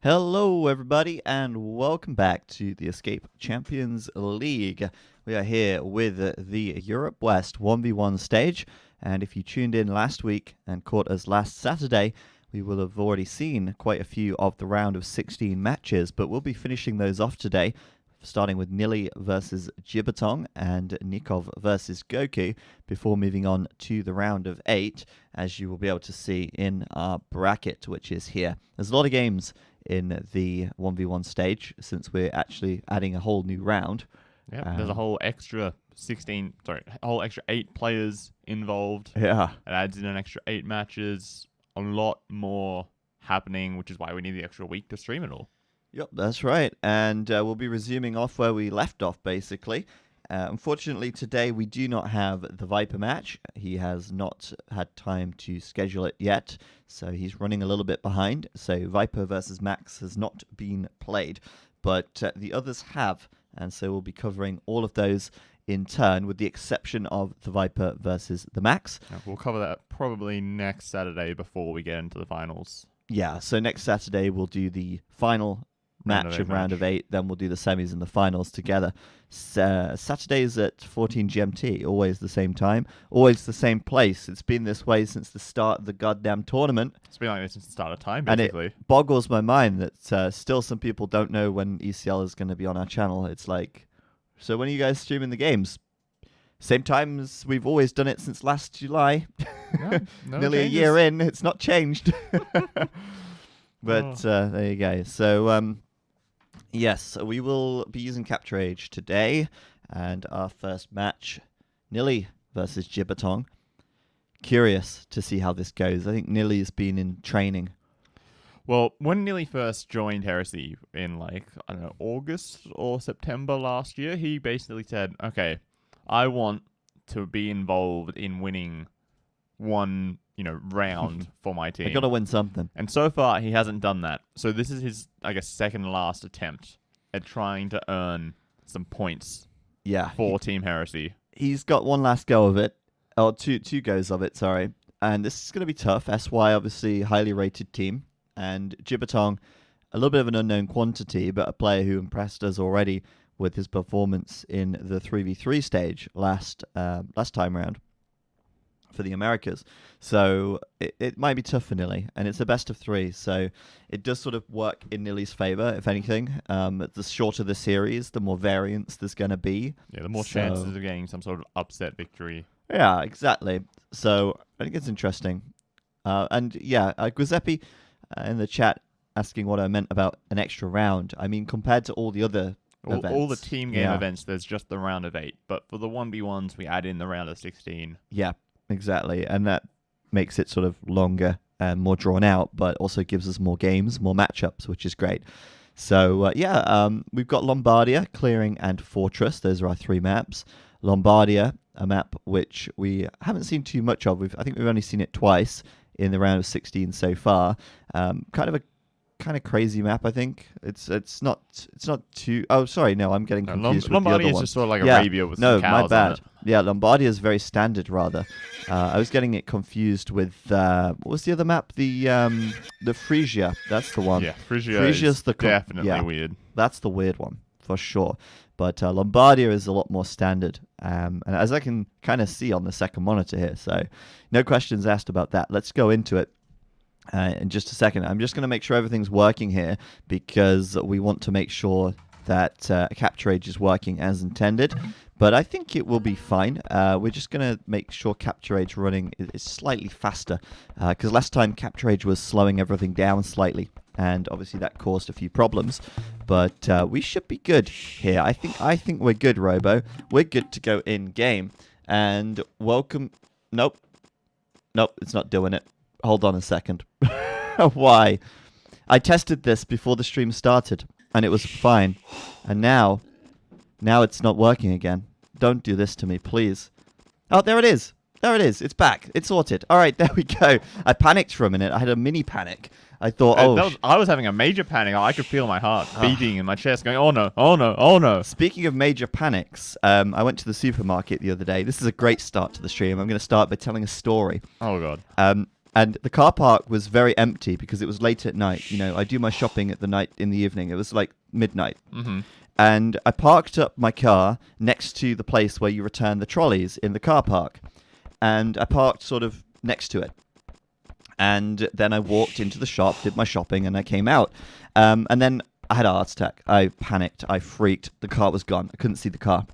Hello, everybody, and welcome back to the Escape Champions League. We are here with the Europe West 1v1 stage, and if you tuned in last week and caught us last Saturday, we will have already seen quite a few of the round of 16 matches, but we'll be finishing those off today, starting with Nili versus Jibatong and Nikov versus Goku, before moving on to the round of 8, as you will be able to see in our bracket, which is here. There's a lot of games in the 1v1 stage, since we're actually adding a whole new round. Yeah, there's a whole extra 8 players involved. Yeah. It adds in an extra 8 matches, a lot more happening, which is why we need the extra week to stream it all. Yep, that's right. And we'll be resuming off where we left off, basically. Unfortunately, today we do not have the Viper match. He has not had time to schedule it yet, so he's running a little bit behind. So Viper versus Max has not been played, but the others have, and so we'll be covering all of those in turn, with the exception of the Viper versus the Max. Yeah, we'll cover that probably next Saturday before we get into the finals. Yeah, so next Saturday we'll do the final match of round of 8, then we'll do the semis and the finals together. Saturdays at 14 GMT, always the same time, always the same place. It's been this way since the start of the goddamn tournament. It's been like this since the start of time, basically. And it boggles my mind that still some people don't know when ECL is going to be on our channel. It's like, so when are you guys streaming the games? Same time as we've always done it since last July. Yeah, Nearly a year in, it's not changed. But there you go. So, yes, we will be using CaptureAge today. And our first match, Nili versus Jibatong. Curious to see how this goes. I think Nili's been in training. Well, when Nili first joined Heresy in, August or September last year, he basically said, okay, I want to be involved in winning one, round for my team. I got to win something. And so far, he hasn't done that. So this is his, second last attempt at trying to earn some points for Team Heresy. He's got one last go of it. Or two goes of it, sorry. And this is going to be tough. SY, obviously, highly rated team. And Jibatong, a little bit of an unknown quantity, but a player who impressed us already with his performance in the 3v3 stage last time round for the Americas. So it might be tough for Nili, and it's a best of 3, so it does sort of work in Nili's favor, if anything. The shorter the series, the more variance there's going to be. Yeah, the more chances of getting some sort of upset victory. Yeah, exactly. So I think it's interesting. Giuseppe in the chat asking what I meant about an extra round. I mean, compared to all the other events, all the team game events, there's just the round of 8. But for the 1v1s, we add in the round of 16. Yeah. Exactly, and that makes it sort of longer and more drawn out, but also gives us more games, more matchups, which is great. So, we've got Lombardia, Clearing, and Fortress. Those are our 3 maps. Lombardia, a map which we haven't seen too much of. I think we've only seen it twice in the round of 16 so far. Kind of crazy map, I think. It's not too. Oh, sorry, no, I'm getting confused with Lombardia the other is one. just sort of like Arabia with some cows. No, my bad. On it. Yeah, Lombardia is very standard, rather. I was getting it confused with what was the other map? The Frisia. That's the one. Yeah, Frisia is definitely weird. That's the weird one for sure. But Lombardia is a lot more standard, and as I can kind of see on the second monitor here. So, no questions asked about that. Let's go into it. In just a second. I'm just going to make sure everything's working here, because we want to make sure that CaptureAge is working as intended. But I think it will be fine. We're just going to make sure CaptureAge running is slightly faster, because last time CaptureAge was slowing everything down slightly, and obviously that caused a few problems. But we should be good here. I think we're good, Robo. We're good to go in game. And welcome. Nope, it's not doing it. Hold on a second. Why? I tested this before the stream started, and it was fine. And now it's not working again. Don't do this to me, please. Oh, there it is. It's back. It's sorted. All right, there we go. I panicked for a minute. I had a mini panic. I thought, I was having a major panic. I could feel my heart beating in my chest going, oh no, oh no, oh no. Speaking of major panics, I went to the supermarket the other day. This is a great start to the stream. I'm going to start by telling a story. Oh, God. And the car park was very empty because it was late at night. You know, I do my shopping at the night in the evening. It was like midnight. Mm-hmm. And I parked up my car next to the place where you return the trolleys in the car park. And I parked sort of next to it. And then I walked into the shop, did my shopping, and I came out. And then I had a heart attack. I panicked. I freaked. The car was gone. I couldn't see the car.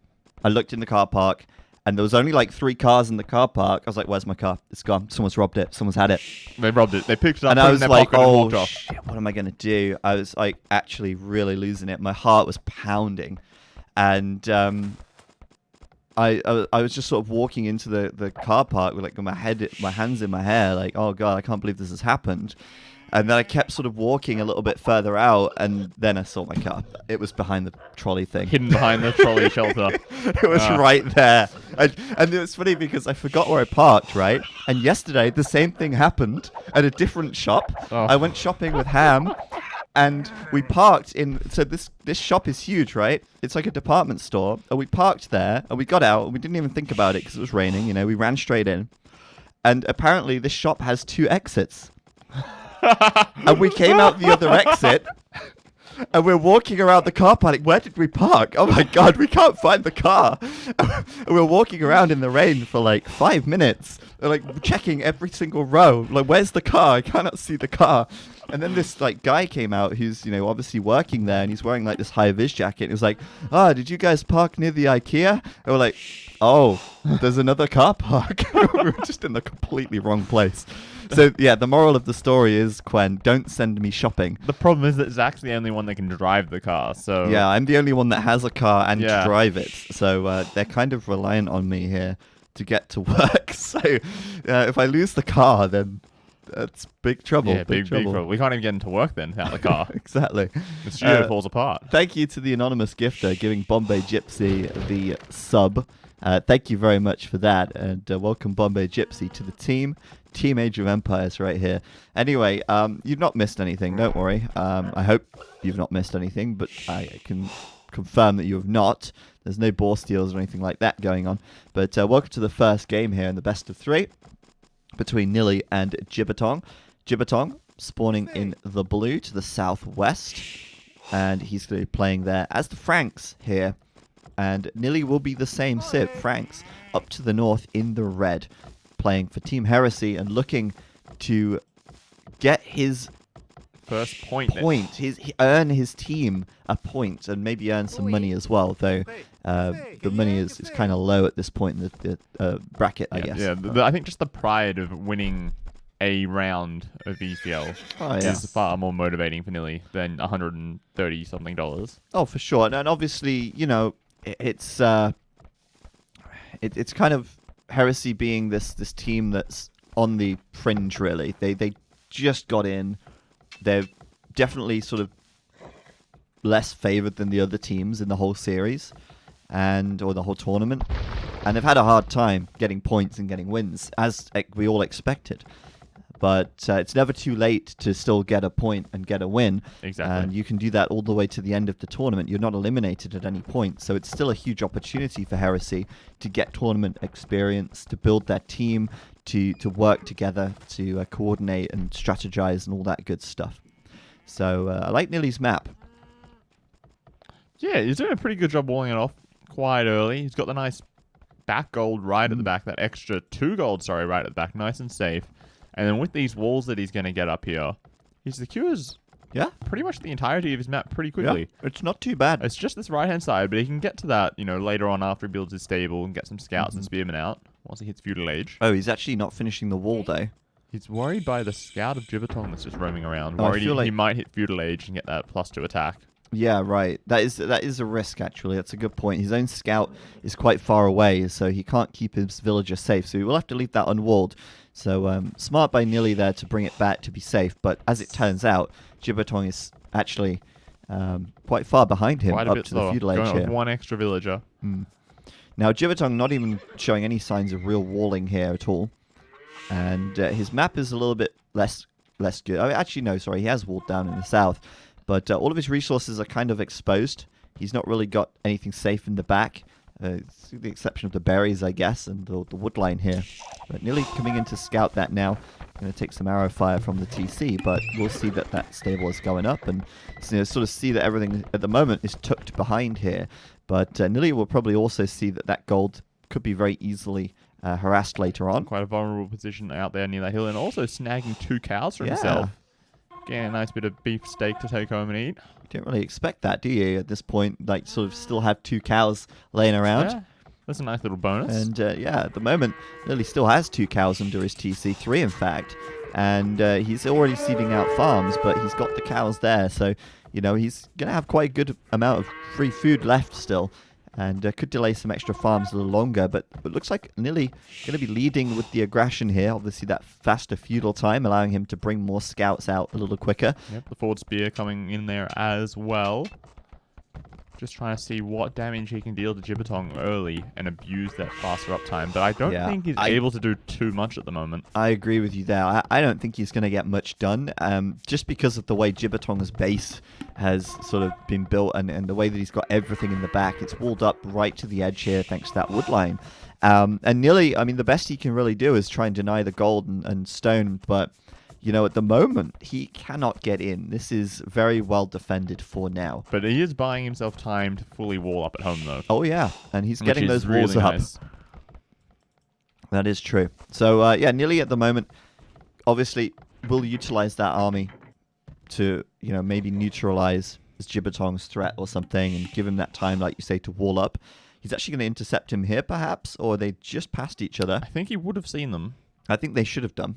I looked in the car park, and there was only like 3 cars in the car park. I was like, where's my car? It's gone. Someone's robbed it. Someone's had it. They robbed it. They picked it up, And put I it in was their like, pocket and oh, walked off. shit, what am I going to do? I was like actually really losing it. My heart was pounding. And I was just sort of walking into the car park with like my hands in my hair, like, oh God, I can't believe this has happened. And then I kept sort of walking a little bit further out, and then I saw my car. It was behind the trolley thing. Hidden behind the trolley shelter. It was right there. And it was funny because I forgot where I parked, right? And yesterday, the same thing happened at a different shop. Oh. I went shopping with Ham, and we parked in... So this shop is huge, right? It's like a department store. And we parked there, and we got out, and we didn't even think about it because it was raining. You know, we ran straight in. And apparently, this shop has 2 exits. And we came out the other exit, and we're walking around the car park. Like, where did we park? Oh my God, we can't find the car. And we're walking around in the rain for like 5 minutes, like checking every single row. Like, where's the car? I cannot see the car. And then this like guy came out who's, you know, obviously working there, and he's wearing like this high-vis jacket. And he was like, "Ah, did you guys park near the IKEA?" And we're like, "Oh, there's another car park." We were just in the completely wrong place. So yeah, the moral of the story is, Quen, don't send me shopping. The problem is that Zach's the only one that can drive the car, so... Yeah, I'm the only one that has a car and Yeah. drive it. So they're kind of reliant on me here to get to work. So if I lose the car, then that's big trouble. Yeah, big trouble. We can't even get into work then without the car. Exactly. The studio falls apart. Thank you to the anonymous gifter giving Bombay Gypsy the sub. Thank you very much for that, and welcome Bombay Gypsy to the team. Team Age of Empires right here. Anyway, you've not missed anything, don't worry. I hope you've not missed anything, but I can confirm that you have not. There's no boar steals or anything like that going on. But welcome to the first game here in the best of 3 between Nili and Jibatong. Jibatong spawning in the blue to the southwest, and he's going to be playing there as the Franks here. And Nili will be the same Civ, Franks, up to the north in the red, playing for Team Heresy and looking to get his First point. earn his team a point and maybe earn some money as well, though the money is kind of low at this point in the bracket, I guess. Yeah, I think just the pride of winning a round of ECL is far more motivating for Nili than $130-something. Oh, for sure. And obviously, you know, it's kind of Heresy being this team that's on the fringe, really. They just got in. They're definitely sort of less favored than the other teams in the whole series or the whole tournament. And they've had a hard time getting points and getting wins, as we all expected. But it's never too late to still get a point and get a win. Exactly. And you can do that all the way to the end of the tournament. You're not eliminated at any point. So it's still a huge opportunity for Heresy to get tournament experience, to build their team, to work together, to coordinate and strategize and all that good stuff. So I like Nili's map. Yeah, he's doing a pretty good job walling it off quite early. He's got the nice back gold right at the back, that extra 2 gold, right at the back, nice and safe. And then with these walls that he's going to get up here, he secures pretty much the entirety of his map pretty quickly. Yeah, it's not too bad. It's just this right-hand side, but he can get to that, you know, later on after he builds his stable and get some scouts and spearmen out once he hits feudal age. Oh, he's actually not finishing the wall, though. He's worried by the scout of Jibatong that's just roaming around. Oh, I Worried feel like he might hit feudal age and get that +2 attack. Yeah, right. That is a risk, actually. That's a good point. His own scout is quite far away, so he can't keep his villager safe. So he will have to leave that unwalled. So smart by Nili there to bring it back to be safe. But as it turns out, Jibatong is actually quite far behind him Quite a up bit to the slower. feudal age Going here. with 1 extra villager. Now, Jibatong not even showing any signs of real walling here at all. And his map is a little bit less good. Oh, actually, no, sorry. He has walled down in the south. But all of his resources are kind of exposed. He's not really got anything safe in the back. With the exception of the berries, I guess, and the wood line here. But Nili coming in to scout that now. Going to take some arrow fire from the TC, but we'll see that that stable is going up, and sort of see that everything at the moment is tucked behind here. But Nili will probably also see that that gold could be very easily harassed later on. Quite a vulnerable position out there near that hill, and also snagging 2 cows for himself. Getting a nice bit of beef steak to take home and eat. You don't really expect that, do you, at this point? Like, sort of still have 2 cows laying around. Yeah, that's a nice little bonus. And, yeah, at the moment, Nili still has 2 cows under his TC, 3 in fact. And he's already seeding out farms, but he's got the cows there. So, you know, he's going to have quite a good amount of free food left still. And could delay some extra farms a little longer, but it looks like Nili going to be leading with the aggression here. Obviously, that faster feudal time, allowing him to bring more scouts out a little quicker. Yep, the forward spear coming in there as well. Just trying to see what damage he can deal to Jibatong early and abuse that faster uptime. But I don't think he's able to do too much at the moment. I agree with you there. I don't think he's going to get much done, just because of the way Jibatong's base has sort of been built and the way that he's got everything in the back. It's walled up right to the edge here thanks to that wood line. And Nili, I mean, the best he can really do is try and deny the gold and stone, but... You know, at the moment, he cannot get in. This is very well defended for now. But he is buying himself time to fully wall up at home, though. Oh, yeah. And he's getting those really walls up. nice. That is true. So, yeah, Nili at the moment, obviously, will utilize that army to, you know, maybe neutralize his Jibatong's threat or something and give him that time, like you say, to wall up. He's actually going to intercept him here, perhaps, or they just passed each other. I think he would have seen them. I think they should have done.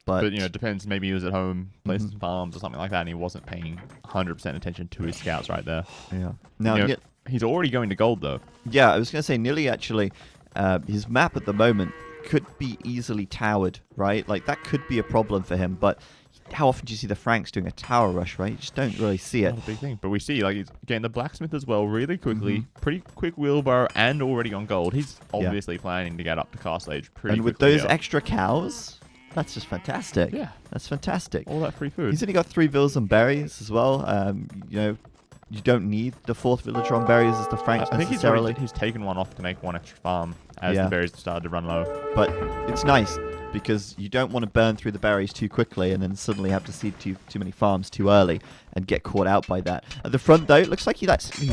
But, you know, it depends. Maybe he was at home, placing some farms or something like that, and he wasn't paying 100% attention to his scouts right there. Yeah. Now, You know, he's already going to gold, though. yeah, I was going to say, Nili actually, his map at the moment could be easily towered, right? Like, that could be a problem for him, but how often do you see the Franks doing a tower rush, right? You just don't really see it. Not a big thing. But we see, like, he's getting the blacksmith as well really quickly. Pretty quick wheelbarrow and already on gold. He's obviously planning to get up to castle age pretty And with quickly those here. extra cows... That's just fantastic. Yeah. That's fantastic. All that free food. He's only got 3 villas on berries as well. You know, you don't need the 4th villager on berries as the Franks I think necessarily. he's taken one off to make 1 extra farm as the berries started to run low. But it's nice because you don't want to burn through the berries too quickly and then suddenly have to seed too many farms too early and get caught out by that. At the front, though, it looks like he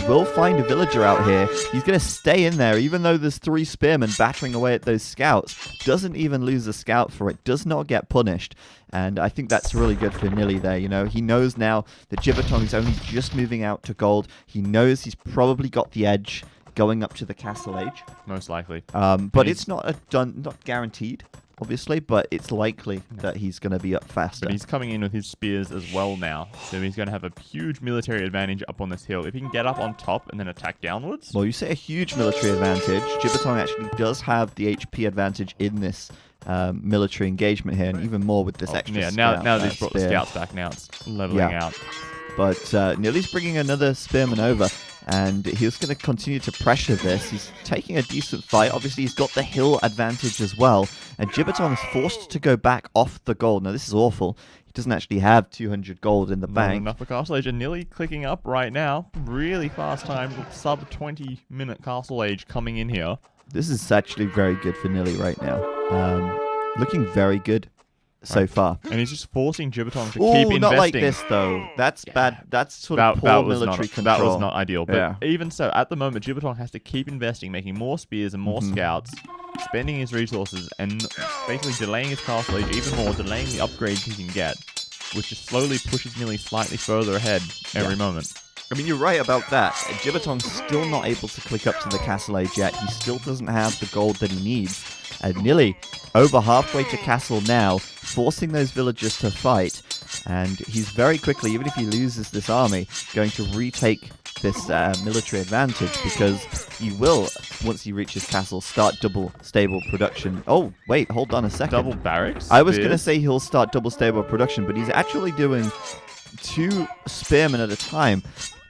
will find a villager out here. He's going to stay in there, even though there's 3 spearmen battering away at those scouts. Doesn't even lose a scout for it. Does not get punished. And I think that's really good for Nili there, you know. He knows now that Jibatong is only just moving out to gold. He knows he's probably got the edge going up to the castle age. Most likely. But it's not not guaranteed, obviously, but it's likely that he's going to be up faster. But he's coming in with his spears as well now, so he's going to have a huge military advantage up on this hill. If he can get up on top and then attack downwards... Well, you say a huge military advantage. Jibatong actually does have the HP advantage in this military engagement here, and even more with this extra now that he's brought the scouts back, now it's leveling out. But Nili's bringing another spearman over, and he's going to continue to pressure this. He's taking a decent fight. Obviously, he's got the hill advantage as well, and Jibatong is forced to go back off the gold. Now, this is awful. He doesn't actually have 200 gold in the bank. Enough for Castle Age, and Nili clicking up right now. Really fast time, sub 20-minute Castle Age coming in here. This is actually very good for Nili right now. Looking very good so far. And he's just forcing Jibatong to keep investing. Not like this, though. That's bad. That's sort of poor military control. That was not ideal. But even so, at the moment, Jibatong has to keep investing, making more spears and more scouts, spending his resources, and basically delaying his castle age even more, delaying the upgrades he can get, which just slowly pushes Nili slightly further ahead every moment. I mean, you're right about that. Jibatong's still not able to click up to the castle age yet. He still doesn't have the gold that he needs. And Nili, over halfway to castle now, forcing those villagers to fight. And he's very quickly, even if he loses this army, going to retake this military advantage, because he will, once he reaches castle, start double stable production. Oh, wait, hold on a second. Double barracks? I was going to say he'll start double stable production, but he's actually doing 2 spearmen at a time.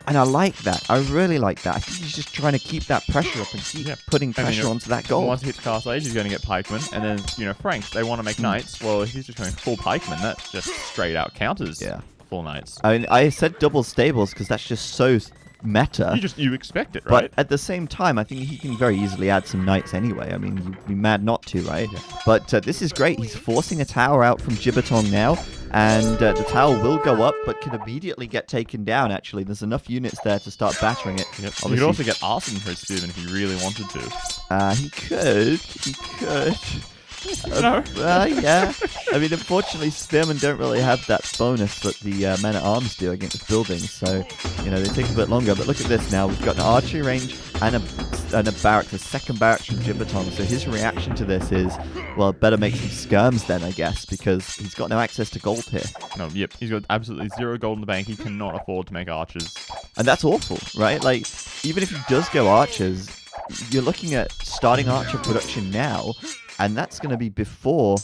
And I like that. I really like that. I think he's just trying to keep that pressure up and keep putting pressure onto that goal. Once he hits Castle Age, he's going to get pikemen. And then, you know, Franks, they want to make knights. Well, if he's just going full pikemen, that just straight out counters full knights. I mean, I said double stables because that's just so meta. You expect it, right? But at the same time, I think he can very easily add some knights anyway. I mean, you'd be mad not to, right? Yeah. But this is great. He's forcing a tower out from Jibatong now, and the tower will go up, but can immediately get taken down, actually. There's enough units there to start battering it. Yep. He could also get arson for his spearman if he really wanted to. He could. He could. No. Yeah. I mean, unfortunately, spearmen don't really have that bonus that the men-at-arms do against buildings, so, they take a bit longer. But look at this now. We've got an archery range and a barracks, a second barracks from Jibatong. So his reaction to this is, well, better make some skirms then, I guess, because he's got no access to gold here. No, yep. He's got absolutely 0 gold in the bank. He cannot afford to make archers. And that's awful, right? Like, even if he does go archers, you're looking at starting archer production now, and that's going to be before,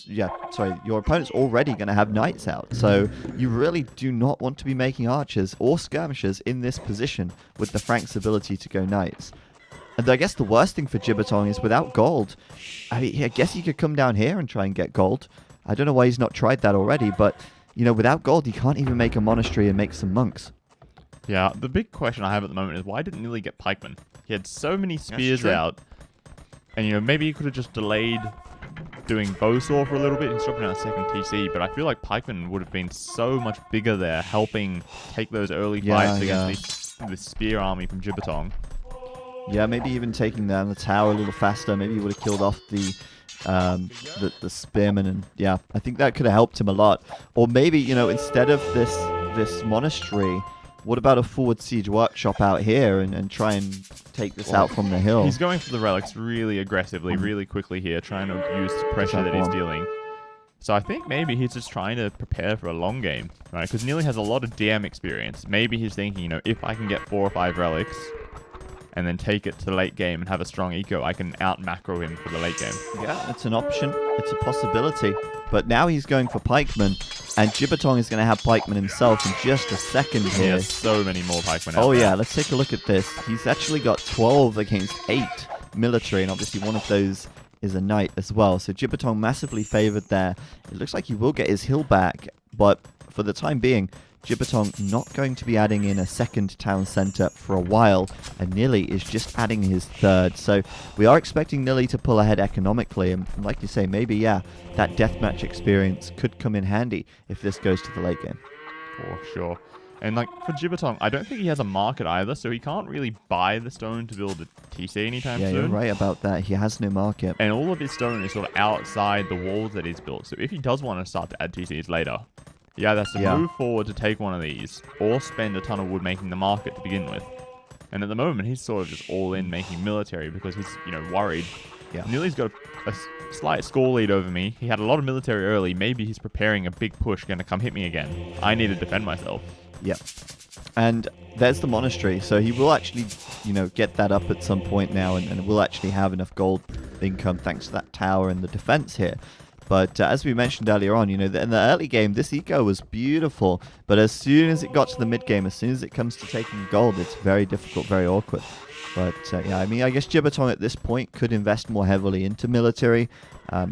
your opponent's already going to have knights out. So you really do not want to be making archers or skirmishers in this position with the Frank's ability to go knights. And I guess the worst thing for Jibatong is without gold. I mean, I guess he could come down here and try and get gold. I don't know why he's not tried that already, but, without gold, he can't even make a monastery and make some monks. Yeah, the big question I have at the moment is why didn't Nili get pikemen? He had so many spears out. And, maybe he could have just delayed doing bowsaw for a little bit and stopping out a second TC. But I feel like pikemen would have been so much bigger there, helping take those early fights against this spear army from Jibatong. Yeah, maybe even taking down the tower a little faster. Maybe he would have killed off the spearmen. And, yeah, I think that could have helped him a lot. Or maybe, instead of this monastery, what about a forward siege workshop out here and try and take this out from the hill? He's going for the relics really aggressively, really quickly here, trying to abuse the pressure that he's dealing. So I think maybe he's just trying to prepare for a long game, right? Because Nili has a lot of DM experience. Maybe he's thinking, if I can get 4 or 5 relics and then take it to the late game and have a strong eco, I can out-macro him for the late game. Yeah, it's an option. It's a possibility. But now he's going for pikemen, and Jibatong is going to have pikemen himself in just a second here. He has so many more pikemen out Oh, there. yeah, let's take a look at this. He's actually got 12 against 8 military, and obviously one of those is a knight as well. So Jibatong massively favored there. It looks like he will get his hill back, but for the time being, Jibatong not going to be adding in a second town centre for a while, and Nili is just adding his third. So we are expecting Nili to pull ahead economically, and like you say, maybe, that deathmatch experience could come in handy if this goes to the late game. For sure. And for Jibatong, I don't think he has a market either, so he can't really buy the stone to build a TC anytime soon. Yeah, you're right about that. He has no market. And all of his stone is sort of outside the walls that he's built. So if he does want to start to add TCs later, he either has to move forward to take one of these, or spend a ton of wood making the market to begin with. And at the moment, he's sort of just all in making military because he's, worried. Yeah. Nili's got a slight score lead over me. He had a lot of military early. Maybe he's preparing a big push, going to come hit me again. I need to defend myself. Yep. And there's the monastery, so he will actually, get that up at some point now, and will actually have enough gold income thanks to that tower and the defense here. But as we mentioned earlier on, in the early game, this eco was beautiful. But as soon as it got to the mid game, as soon as it comes to taking gold, it's very difficult, very awkward. But I guess Jibatong at this point could invest more heavily into military.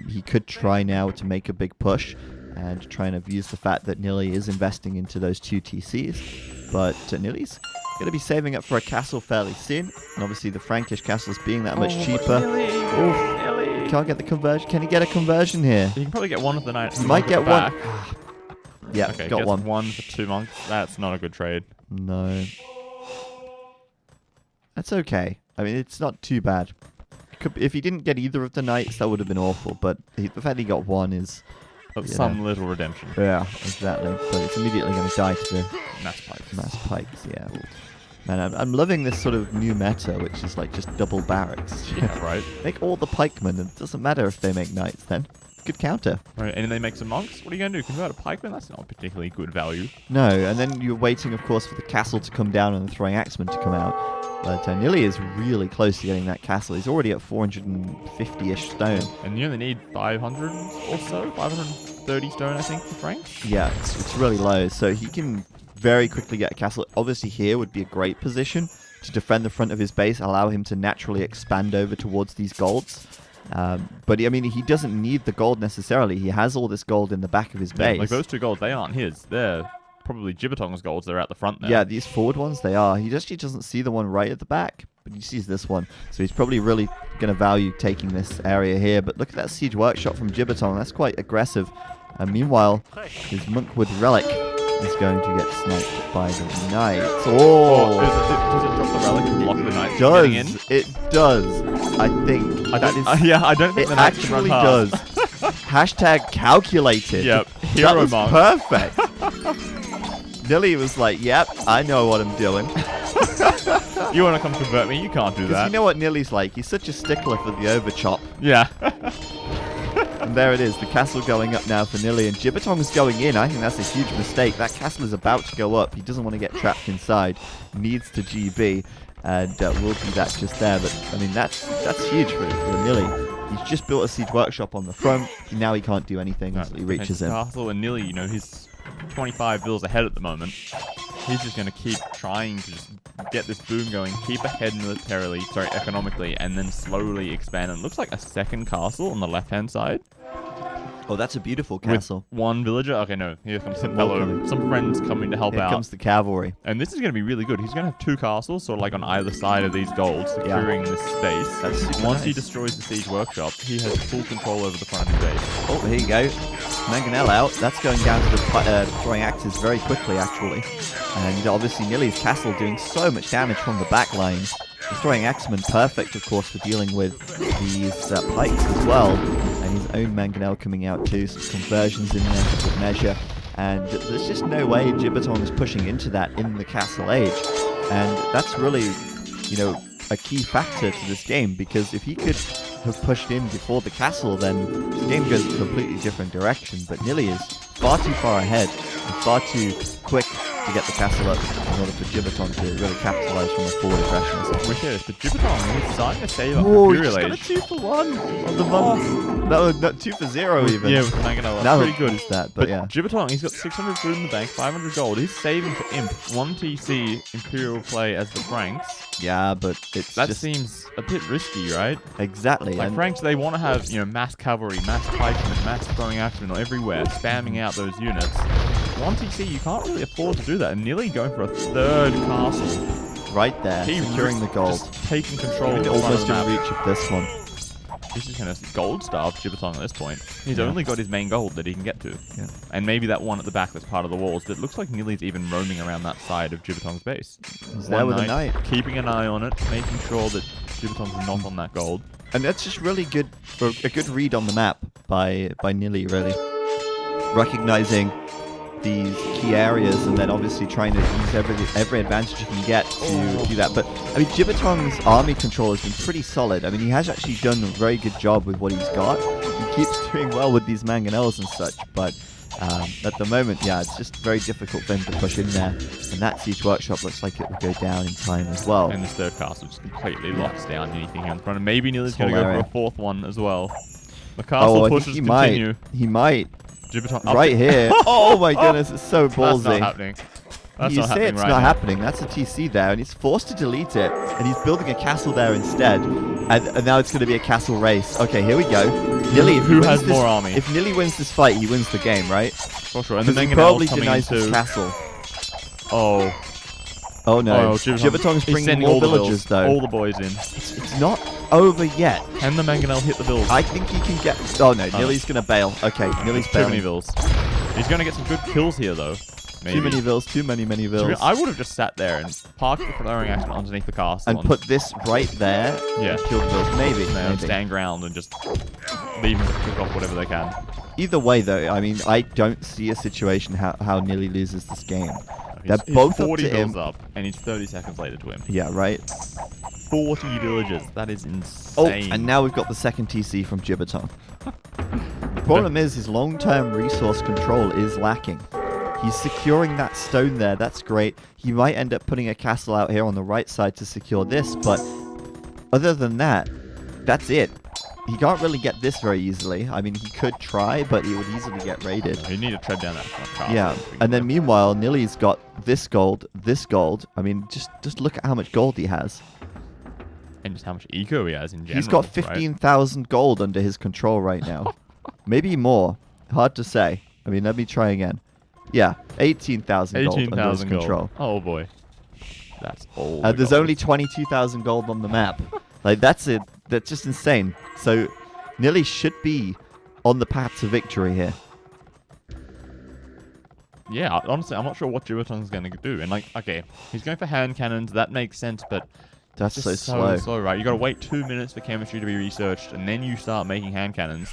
He could try now to make a big push and try and abuse the fact that Nili is investing into those 2 TCs. But Nili's going to be saving up for a castle fairly soon. And obviously the Frankish castles being that much cheaper. Nili. Can't get the conversion. Can he get a conversion here? You can probably get one of the knights. He might get one. Yeah, okay, got one. 1 for 2 monks. That's not a good trade. No. That's okay. I mean, it's not too bad. If he didn't get either of the knights, that would have been awful. But the fact he got one is... some little redemption. Yeah, exactly. But it's immediately going to die to the... Mass pikes. Mass pikes, yeah. Man, I'm loving this sort of new meta, which is just double barracks. Yeah, right. Make all the pikemen, and it doesn't matter if they make knights then. Good counter. Right, and then they make some monks? What are you going to do? Convert a pikeman? That's not particularly good value. No, and then you're waiting, of course, for the castle to come down and the throwing axemen to come out. But Nili is really close to getting that castle. He's already at 450-ish stone. And you only need 500 or so? 530 stone, I think, for Franks? Yeah, it's really low. So he can very quickly get a castle. Obviously here would be a great position to defend the front of his base, allow him to naturally expand over towards these golds. But he doesn't need the gold necessarily. He has all this gold in the back of his base. Like those 2 golds, they aren't his. They're probably Jibatong's golds that are at the front there. Yeah, these forward ones, they are. He actually doesn't see the one right at the back, but he sees this one. So he's probably really going to value taking this area here. But look at that Siege Workshop from Jibatong. That's quite aggressive. And meanwhile, his Monkwood Relic is going to get sniped by the Knight. Oh! Does it drop the relic and block the Knight from getting in? It does. I think Yeah, I don't think it the Knight can run actually past. does. Hashtag calculated. Yep, That hero was monk. perfect. Nili was like, yep, I know what I'm doing. You want to come convert me? You can't do Because that. you know what Nili's like? He's such a stickler for the overchop. Yeah. And there it is, the castle going up now for Nili, and Jibatong's going in. I think that's a huge mistake. That castle is about to go up. He doesn't want to get trapped inside. Needs to GB, and we'll do that just there. But, I mean, that's huge for Nili. He's just built a Siege Workshop on the front. Now he can't do anything until he reaches him. Castle and Nili, you know, he's 25 bills ahead at the moment. He's just going to keep trying to just get this boom going, keep ahead economically, and then slowly expand. And it looks like a second castle on the left-hand side. Oh, that's a beautiful castle. With one villager. Okay, no. Here comes some Welcome. some friends coming to help Here out. comes the cavalry. And this is going to be really good. He's going to have two castles, sort of like on either side of these golds, securing this space. That's super Once he nice. destroys the Siege Workshop, he has full control over the front of his base. Oh, here you go. Mangonel out. That's going down to the throwing axes very quickly, actually. And obviously, Nili's castle doing so much damage from the back lines. The throwing axeman, perfect, of course, for dealing with these pikes as well. And his own Mangonel coming out too. Some conversions in there for good measure. And there's just no way Jibatong is pushing into that in the castle age. And that's really, you know, a key factor to this game, because if he could have pushed in before the castle, then the game goes a completely different direction. But Nili is far too far ahead and far too quick to get the castle up in order for Jibatong to really capitalize from a forward aggression or something. Wish it is, but Jibatong, he's starting to save up Oh, for he just Imperial got a Age. 2 for 1 on the month. No, not 2 for 0 even. Yeah, with Mangonel. Now That's pretty good. is that, but yeah. Jibatong, he's got 600 food in the bank, 500 gold. He's saving for Imp. 1 TC Imperial play as the Franks. Yeah, but it's That just seems a bit risky, right? exactly. Like And Franks, they want to have, you know, mass cavalry, mass pikemen, mass throwing axemen everywhere, spamming out those units. 1 TC, you can't really afford to do that. And nearly going for a third castle. right there, securing the gold. Just taking control of the front of Almost the in map. reach of this one. He's just going to gold starve Jibatong at this point. He's only got his main gold that he can get to. Yeah. And maybe that one at the back that's part of the walls. But it looks like Nili's even roaming around that side of Jibatong's base. He's there with a knight. Keeping an eye on it, making sure that Jibatong's not on that gold. And that's just really good, a good read on the map by Nili, really. Recognizing these key areas and then obviously trying to use every advantage you can get to do that. But, I mean, Jibatong's army control has been pretty solid. I mean, he has actually done a very good job with what he's got. He keeps doing well with these Mangonels and such, but at the moment, yeah, it's just very difficult for him to push in there. And that Siege Workshop looks like it will go down in time as well. And this third castle just completely locks down anything here in front. And maybe Nili's This going to whole go for area. a fourth one as well. The castle I think pushes he continue. might. He might. Jibatong Right here. Oh my goodness, it's so ballsy. That's not happening. That's you not say happening it's right not now. happening. That's a TC there, and he's forced to delete it, and he's building a castle there instead. And now it's going to be a castle race. Okay, here we go. Nili, Who has more army? If Nili wins this fight, he wins the game, right? For sure. And the Because he Mangonel's probably coming denies his into... castle. Oh. Oh no. Oh, Jibatong's he's bringing sending more all the villagers, bills, though. all the boys in. It's not over yet. Can the Mangonel hit the bills? I think he can get... Oh no, Nili's going to bail. Okay, Nili's Too many bailing. bills. He's going to get some good kills here, though. Maybe. Too many vills, too many vills. I would have just sat there and parked the throwing action underneath the castle. And put this right there. Yeah. And kill the vills. Maybe. and maybe. stand ground and just leave them to pick off whatever they can. Either way, though, I mean, I don't see a situation how Nili loses this game. They're He's both up 40 to him. bills up, and he's 30 seconds later to him. Yeah, right. 40 villagers. That is Oh, insane. and now we've got the second TC from Jibatong. The problem is his long-term resource control is lacking. He's securing that stone there. That's great. He might end up putting a castle out here on the right side to secure this, but other than that, that's it. He can't really get this very easily. I mean, he could try, but he would easily get raided. You need to tread down that front castle. Yeah, and then meanwhile, Nili's got this gold, this gold. I mean, just look at how much gold he has. And just how much eco he has in general. He's got right? 15,000 gold under his control right now. Maybe more. Hard to say. I mean, let me try again. Yeah, 18,000 gold under his 18,000 gold. control. Oh boy, that's all. There's only 22,000 gold on the map. Like, that's it. That's just insane. So, Nili should be on the path to victory here. Yeah, honestly, I'm not sure what Jibatong's going to do. And, like, okay, he's going for hand cannons. That makes sense, but That's just so slow. slow, right? You got to wait 2 minutes for chemistry to be researched, and then you start making hand cannons.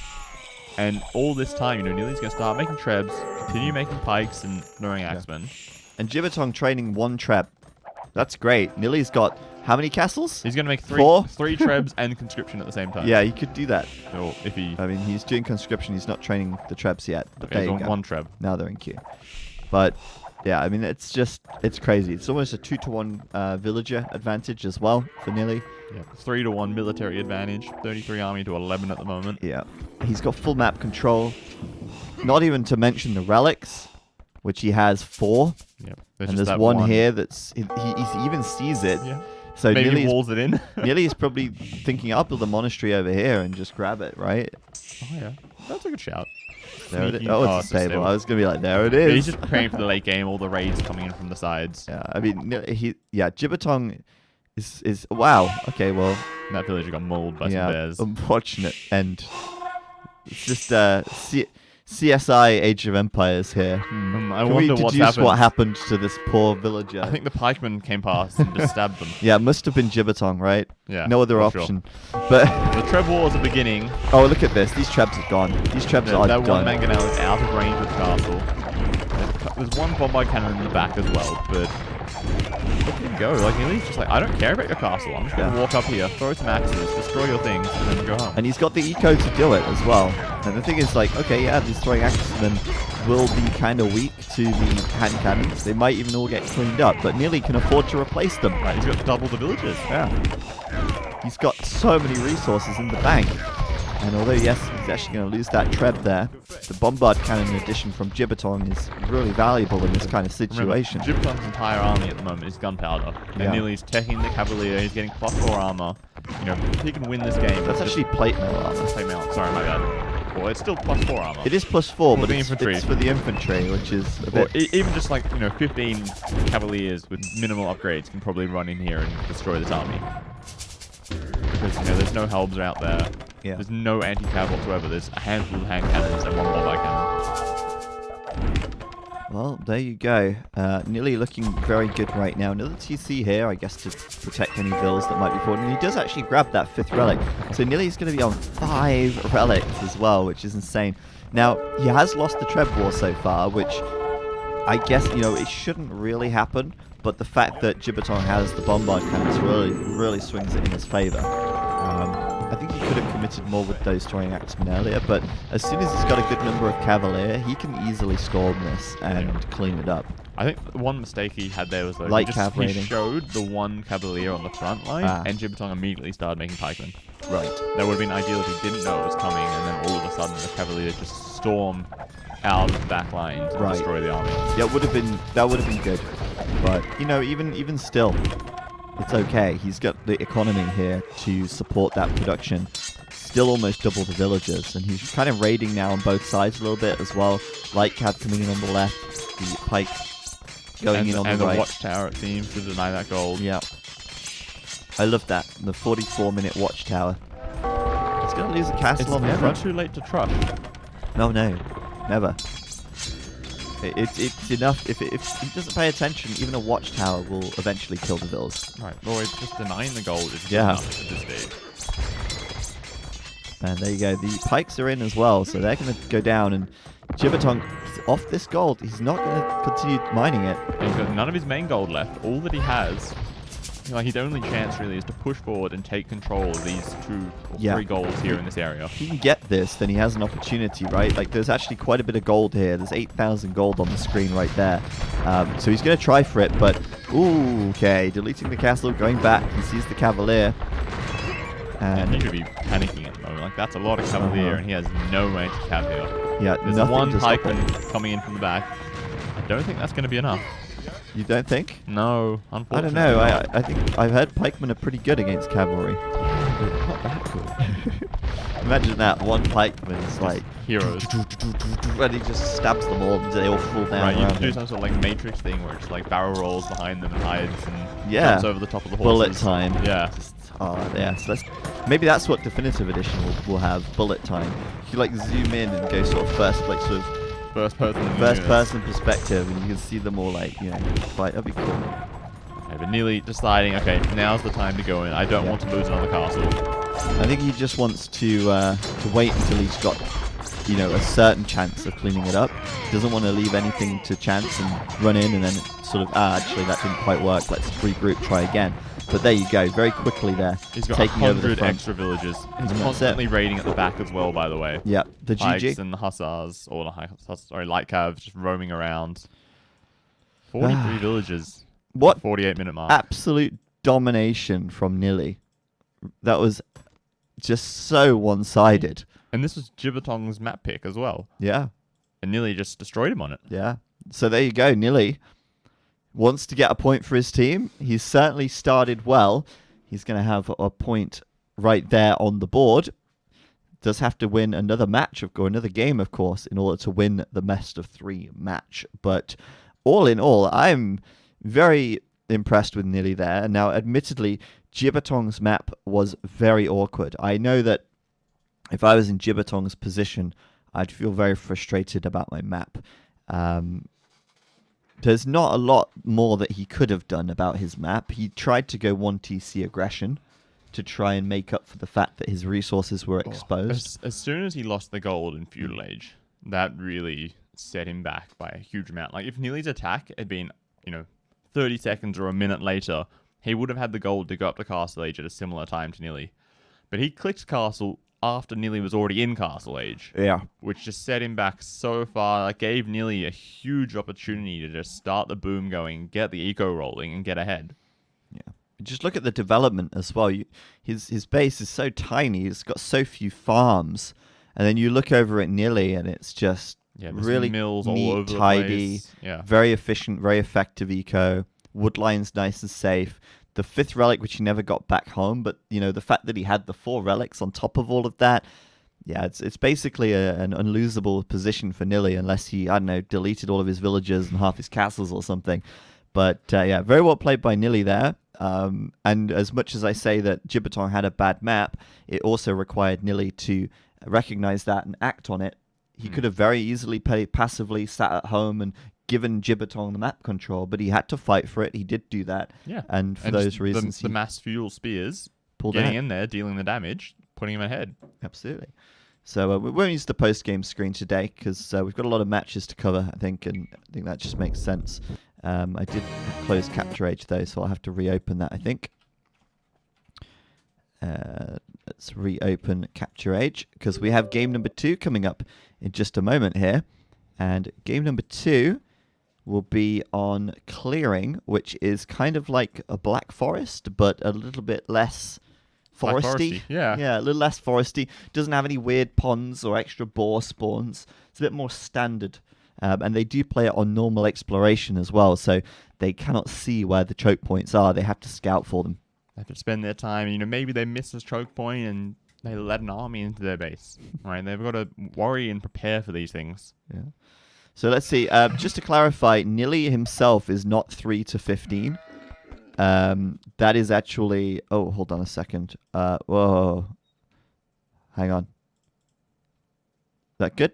And all this time, Nili's going to start making trebs, continue making pikes and throwing axemen. And Jibatong training 1 trap. That's great. Nili's got how many castles? He's going to make 4? 3 trebs and conscription at the same time. Yeah, he could do that. Or if he... I mean, he's doing conscription. He's not training the trebs yet. But Okay, there you he's go. 1 treb. Now they're in queue. But yeah, I mean, it's crazy. It's almost a 2-to-1 villager advantage as well for Nili. Yeah, 3-to-1 military advantage. 33 army to 11 at the moment. Yeah, he's got full map control. Not even to mention the relics, which he has 4. Yep. And there's one here that's he even sees it. Yeah. So Maybe Nili's, walls it in. Nili's probably thinking, I'll build a monastery over here and just grab it, right? Oh yeah, that's a good shout. There it is. Sneaky- Oh, it's a a stable. I was gonna be like, there it Yeah, is. he's just praying for the late game. All the raids coming in from the sides. Yeah, I mean, Jibatong is wow. Okay, well, That villager got mauled by some bears. unfortunate, and it's just CSI Age of Empires here. I Can wonder we what's deduce happened. what happened to this poor villager? I think the pikemen came past and just stabbed them. Yeah, it must have been Jibatong, right? Yeah, No other for sure. option. But The treb wars are beginning. oh, look at this. These trebs are gone. These trebs are That one done. mangonel is out of range of the castle. There's one bombard cannon in the back as well, but look at him go. Like, he's just like, I don't care about your castle. I'm just going to walk up here, throw some axes, destroy your things, and then go home. And he's got the eco to do it as well. And the thing is, like, okay, yeah, these throwing axemen will be kind of weak to the hand cannons. They might even all get cleaned up, but Nili can afford to replace them. Right, he's got double the villagers. Yeah. He's got so many resources in the bank. And although, yes, he's actually going to lose that treb there, the bombard cannon addition from Jibatong is really valuable in this kind of situation. Remember, Jibatong's entire army at the moment is gunpowder. Yeah. And Nili's teching the cavalier, he's getting +4 armor. You know, he can win this game. That's actually plate mail armor. Plate mail, sorry, my bad. Well, it's still +4 armor. It is +4, but the it's infantry. for the infantry, which is a Or bit... even just like, 15 cavaliers with minimal upgrades can probably run in here and destroy this army. Because, there's no helbs out there. Yeah. There's no anti-cav whatsoever. There's a handful of hand cannons and 1 bombard cannon. Well, there you go. Nili looking very good right now. Another TC here, I guess, to protect any vills that might be forward. And he does actually grab that 5th relic. So Nili's going to be on 5 relics as well, which is insane. Now, he has lost the Treb War so far, which I guess, it shouldn't really happen. But the fact that Jibatong has the bombard cannons really swings it in his favor. I think he could have committed more with those throwing axemen earlier, but as soon as he's got a good number of cavalier, he can easily storm this and clean it up. I think the one mistake he had there was though, Light he cav raiding. showed the 1 cavalier on the front line, and Jibatong immediately started making pikemen. Right. That would have been ideal if he didn't know it was coming, and then all of a sudden the cavalier just storm out of the back line to destroy the army. Yeah, that would have been good. But even still, it's okay. He's got the economy here to support that production. Still almost double the villagers, and he's kind of raiding now on both sides a little bit as well. Light cav coming in on the left, the pike going in on the right. And the watchtower, it seems, to deny that gold. Yeah. I love that. The 44-minute watchtower. He's going to lose a castle It's on the never front. too late to trust. No, never. It's enough. If he doesn't pay attention, even a watchtower will eventually kill the vills. Right, or it's just denying the gold is Yeah. enough at this stage. And there you go. The pikes are in as well, so they're going to go down. And Jibatong, off this gold, he's not going to continue mining it. And he's got none of his main gold left. All that he has, his only chance really is to push forward and take control of these 2 or 3 golds here in this area. If he can get this, then he has an opportunity, right? Like, there's actually quite a bit of gold here. There's 8,000 gold on the screen right there. So he's going to try for it, but... Ooh, okay. Deleting the castle, going back. He sees the cavalier. And he should be panicking at the moment. Like, that's a lot of cavalier, and he has no anti-cav here. Yeah, There's nothing 1 to stop pikeman him. coming in from the back. I don't think that's going to be enough. You don't think? No, I unfortunately. don't know. not. I think I've heard pikemen are pretty good against cavalry. Not that good. Imagine that. One pikeman is like... Heroes. And he just stabs them all and they all fall down Right, you around can do him. some sort of like Matrix thing where it's like barrel rolls behind them and hides and Yeah. jumps over the top of the Bullet horses. time. Yeah. Oh, yeah. So maybe that's what Definitive Edition will have, bullet time. You like zoom in and go sort of first First person perspective, and you can see them all like, fight. That'd be cool. Okay, but Nili deciding, okay, now's the time to go in. I don't want to lose another castle. I think he just wants to wait until he's got, a certain chance of cleaning it up. Doesn't want to leave anything to chance and run in and then sort of, actually that didn't quite work. Let's regroup, try again. But there you go, very quickly there. He's got taking over the 100 front. extra villages. He's And that's constantly raiding at the back as well, by the way. Yeah, the Pikes GG. and the hussars, or light cav, just roaming around. 43 villages. What 48-minute mark. absolute domination from Nili. That was just so one-sided. And this was Jibatong's map pick as well. Yeah, And Nili just destroyed him on it. yeah. So there you go, Nili wants to get a point for his team. He's certainly started well. He's going to have a point right there on the board. Does have to win another match, or another game, of course, in order to win the best of 3 match. But all in all, I'm very impressed with Nili there. Now, admittedly, Jibatong's map was very awkward. I know that if I was in Jibatong's position, I'd feel very frustrated about my map. There's not a lot more that he could have done about his map. He tried to go 1TC aggression to try and make up for the fact that his resources were exposed. As soon as he lost the gold in Feudal Age, that really set him back by a huge amount. Like, if Nili's attack had been, 30 seconds or a minute later, he would have had the gold to go up to Castle Age at a similar time to Nili. But he clicked Castle after Nili was already in Castle Age. Yeah. Which just set him back so far. Like, gave Nili a huge opportunity to just start the boom going, get the eco rolling, and get ahead. Yeah. Just look at the development as well. His base is so tiny. He's got so few farms. And then you look over at Nili, and it's just really mills neat, all over tidy, the place. Yeah. very efficient, very effective eco. Woodline's nice and safe. The 5th relic, which he never got back home, but the fact that he had the 4 relics on top of all of that, yeah, it's basically an unlosable position for Nili, unless he, I don't know, deleted all of his villages and half his castles or something. But yeah, very well played by Nili there. And as much as I say that Jibatong had a bad map, it also required Nili to recognize that and act on it. He could have very easily passively sat at home and given Jibatong the map control, but he had to fight for it. He did do that. Yeah. And for those reasons, the mass fuel spears, pulled getting ahead. in there, dealing the damage, putting him ahead. Absolutely. So we won't use the post-game screen today because we've got a lot of matches to cover, I think, and I think that just makes sense. I did close Capture Age, though, so I'll have to reopen that, I think. Let's reopen Capture Age because we have game number 2 coming up in just a moment here. And game number 2 will be on Clearing, which is kind of like a Black Forest, but a little bit less foresty. Yeah, a little less foresty. Doesn't have any weird ponds or extra boar spawns. It's a bit more standard. And they do play it on normal exploration as well, so they cannot see where the choke points are. They have to scout for them. They have to spend their time, maybe they miss a choke point and they let an army into their base, right? They've got to worry and prepare for these things. Yeah. So let's see. Just to clarify, Nili himself is not 3 to 15. That is actually... Oh, hold on a second. Whoa. Hang on. Is that good?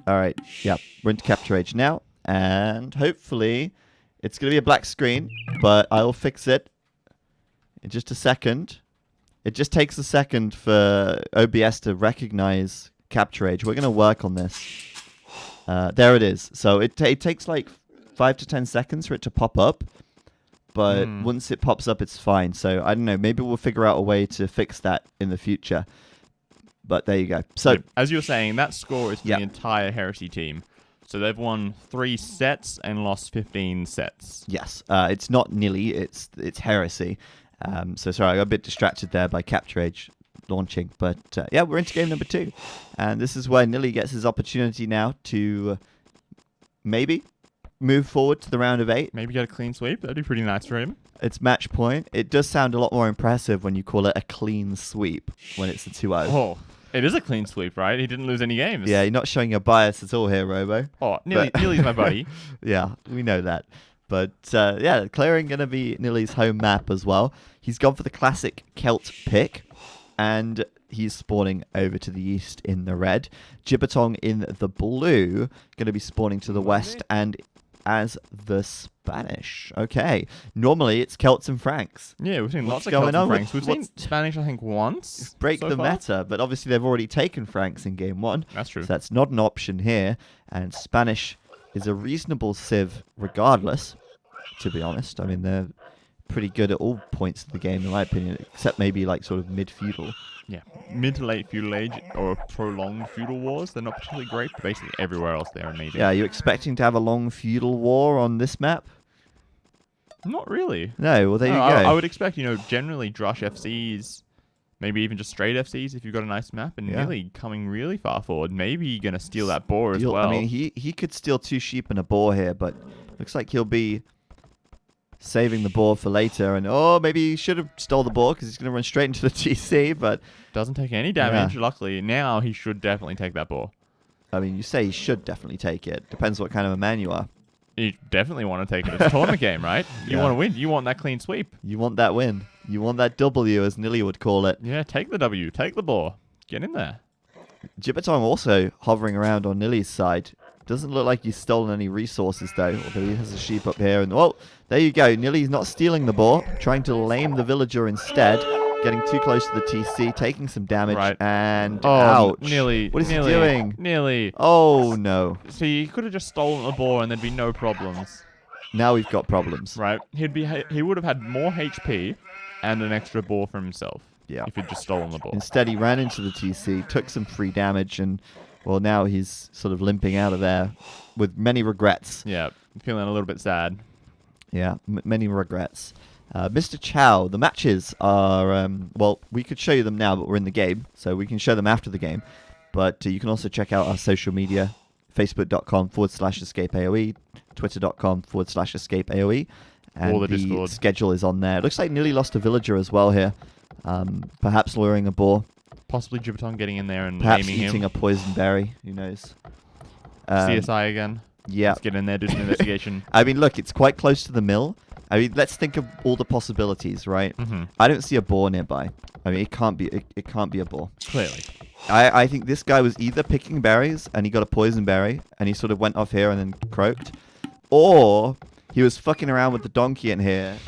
All right. Yeah, we're into Capture Age now. And hopefully it's going to be a black screen, but I'll fix it in just a second. It just takes a second for OBS to recognize Capture Age. We're going to work on this. There it is. So it takes like 5 to 10 seconds for it to pop up. But once it pops up, it's fine. So I don't know. Maybe we'll figure out a way to fix that in the future. But there you go. So as you were saying, that score is for the entire Heresy team. So they've won 3 sets and lost 15 sets. Yes. It's not Nili. It's Heresy. So sorry, I got a bit distracted there by Capture Age launching. But yeah, we're into game number 2. And this is where Nili gets his opportunity now to maybe move forward to the round of 8. Maybe get a clean sweep. That'd be pretty nice for him. It's match point. It does sound a lot more impressive when you call it a clean sweep when it's a 2-0. Oh, It is a clean sweep, right? He didn't lose any games. Yeah, you're not showing your bias at all here, Robo. Oh, Nili's my buddy. Yeah, we know that. But yeah, clearing going to be Nili's home map as well. He's gone for the classic Celt pick, and he's spawning over to the east in the red. Jibatong in the blue, going to be spawning to the west, and as the Spanish. Okay, normally it's Celts and Franks. Yeah, we've seen What's lots of going Celts and on? Franks. We've seen Spanish, I think, once. Break so the far. meta, but obviously they've already taken Franks in game 1. That's true. So that's not an option here, and Spanish is a reasonable civ regardless, to be honest. I mean, they're pretty good at all points of the game, in my opinion, except maybe like sort of mid-feudal. Yeah, mid to late feudal age or prolonged feudal wars, they're not particularly great, but basically everywhere else they're amazing. Yeah, are you expecting to have a long feudal war on this map? Not really. No, well, there you go. I would expect, generally Drush FCs, maybe even just straight FCs if you've got a nice map, and Nili coming really far forward. Maybe you're going to steal that boar as well. I mean, he could steal 2 sheep and a boar here, but looks like he'll be saving the boar for later. And maybe he should have stole the boar because he's going to run straight into the TC, but doesn't take any damage. Luckily, now he should definitely take that boar. I mean, you say he should definitely take it. Depends what kind of a man you are. You definitely want to take it. It's a tournament game, right? You want to win. You want that clean sweep. You want that win. You want that W, as Nili would call it. Yeah, take the W. Take the boar. Get in there. Jibatong also hovering around on Nili's side. Doesn't look like he's stolen any resources, though. Although he has a sheep up here. And, there you go. Nili's not stealing the boar. Trying to lame the villager instead. Getting too close to the TC. Taking some damage. Right. And ouch. Nili. What is he doing? Nili. Oh, no. See, he could have just stolen a boar and there'd be no problems. Now we've got problems. Right. He would have had more HP and an extra boar for himself. Yeah. If he'd just stolen the boar. Instead, he ran into the TC, took some free damage, and, well, now he's sort of limping out of there with many regrets. Yeah. Feeling a little bit sad. Yeah, many regrets. Mr. Chow, the matches are, we could show you them now, but we're in the game, so we can show them after the game. But you can also check out our social media, facebook.com/EscapeAoE, twitter.com/EscapeAoE. And Or the Discord. schedule is on there. It looks like Nili lost a villager as well here. Perhaps luring a boar. Possibly Jibatong getting in there and Perhaps aiming eating him. a poison berry. Who knows? CSI again. Yeah. Let's get in there, do some investigation. I mean, look, it's quite close to the mill. I mean, let's think of all the possibilities, right? Mm-hmm. I don't see a boar nearby. I mean, it can't be. It can't be a boar. Clearly. I think this guy was either picking berries and he got a poison berry and he sort of went off here and then croaked, or he was fucking around with the donkey in here,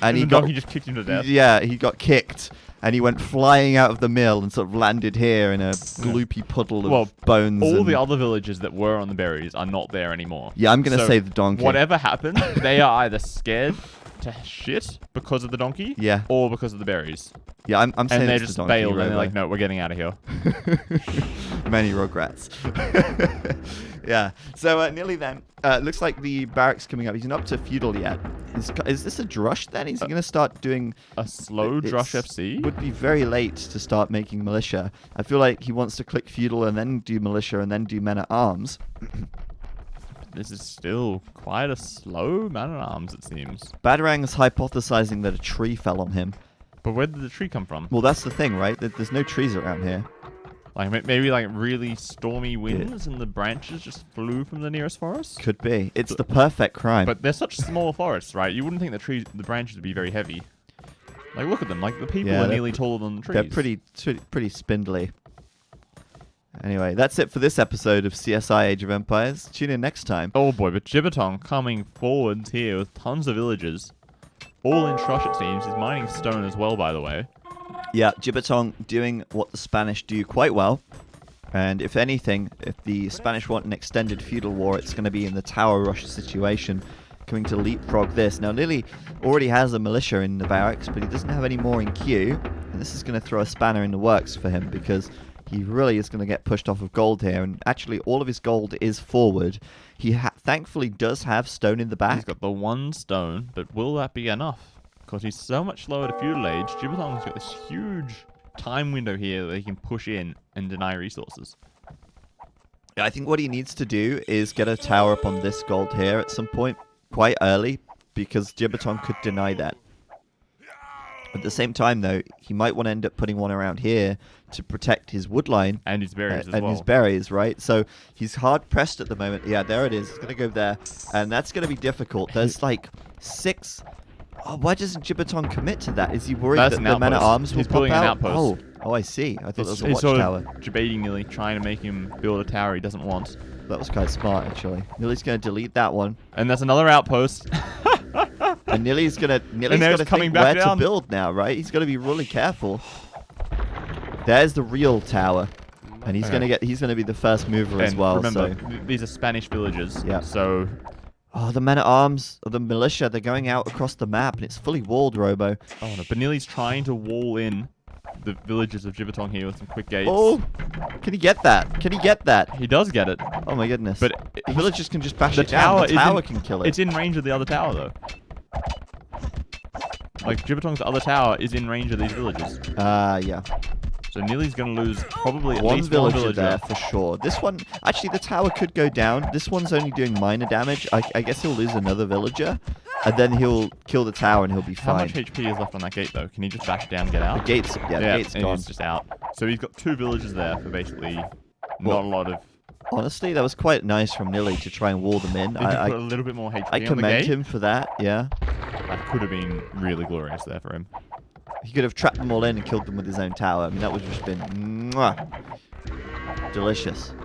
and The donkey just kicked him to death. Yeah, he got kicked and he went flying out of the mill and sort of landed here in a gloopy puddle of bones. All the other villages that were on the berries are not there anymore. Yeah, I'm gonna So say the donkey. Whatever happened, they are either scared to shit because of the donkey, Yeah. or because of the berries. Yeah, I'm saying And they it's just the donkey, bailed and they're Robo. like, no, we're getting out of here. Many regrets. Yeah. So Nili then. Looks like the barracks coming up. He's not up to feudal yet. Is this a drush then? Is he going to start doing... A slow Drush FC? Would be very late to start making militia. I feel like he wants to click feudal and then do militia and then do men-at-arms. This is still quite a slow man-at-arms, it seems. Batarang's hypothesizing that a tree fell on him. But where did the tree come from? Well, that's the thing, right? There's no trees around here. Like maybe like really stormy winds and the branches just flew from the nearest forest? Could be. It's the perfect crime. But they're such small forests, right? You wouldn't think the branches would be very heavy. Like, look at them. Like, the people Yeah, are they're nearly taller than the trees. They're pretty spindly. Anyway, that's it for this episode of CSI Age of Empires. Tune in next time. Oh boy, but Jibatong coming forwards here with tons of villagers. All in Trush, it seems. He's mining stone as well, by the way. Yeah, Jibatong doing what the Spanish do quite well. And if anything, if the Spanish want an extended feudal war, it's going to be in the tower rush situation, coming to leapfrog this. Now, Nili already has a militia in the barracks, but he doesn't have any more in queue. And this is going to throw a spanner in the works for him, because he really is going to get pushed off of gold here. And actually, all of his gold is forward. He thankfully does have stone in the back. He's got the one stone, but will that be enough? Because he's so much slower to feudal age, Jibatong's got this huge time window here that he can push in and deny resources. I think what he needs to do is get a tower up on this gold here at some point, quite early, because Jibatong could deny that. At the same time, though, he might want to end up putting one around here to protect his wood line. And his berries as and well. his berries, right? So he's hard pressed at the moment. Yeah, there it is. He's going to go there. And that's going to be difficult. There's like 6... Oh, why doesn't Jibatong commit to that? Is he worried that the man-at-arms will He's pop building an out? outpost. Oh, I see. I thought that was a He's sort watchtower. of debating Nili, trying to make him build a tower he doesn't want. That was quite smart, actually. Nili's going to delete that one. And that's another outpost. And Nili's going to think where to build now, right? He's got to be really careful. There's the real tower. And he's going to be the first mover as well. Remember, these are Spanish villages. Yeah. So... Oh, the men-at-arms, the militia, they're going out across the map, and it's fully walled, Robo. Oh, no. But Nili's trying to wall in the villages of Jibatong here with some quick gates. Oh! Can he get that? Can he get that? He does get it. Oh, my goodness. But the villagers can just bash the it down. The tower tower can kill it. It's in range of the other tower, though. Like, Jibatong's other tower is in range of these villages. Yeah. So Nili's going to lose probably at One least one villager villager. there for sure. This one, actually, the tower could go down. This one's only doing minor damage. I guess he'll lose another villager, and then he'll kill the tower and he'll be How fine. much HP is left on that gate, though? Can he just bash down and get out? The gate's, the gate's and gone. he's just out. So he's got 2 villagers there for basically not a lot of... Honestly, that was quite nice from Nili to try and wall them in. He could put a little bit more HP I on the commend gate. him for that, yeah. That could have been really glorious there for him. He could have trapped them all in and killed them with his own tower. I mean, that would have just been mwah, delicious.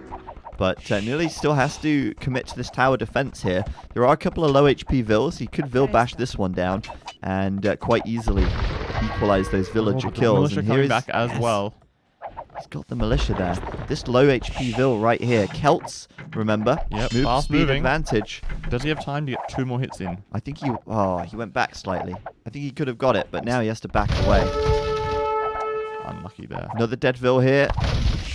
But Nili still has to commit to this tower defense here. There are a couple of low HP vills. He could vill bash this one down and quite easily equalize those villager kills. Militia And coming here back as well. He's got the militia there. This low HP vill right here. Celts, remember? Yep, Move fast speed moving. advantage. Does he have time to get 2 more hits in? I think he went back slightly. I think he could have got it, but now he has to back away. Unlucky there. Another dead vill here.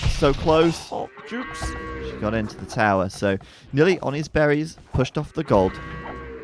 So close. Oh, Jukes. She got into the tower. So Nili on his berries, pushed off the gold.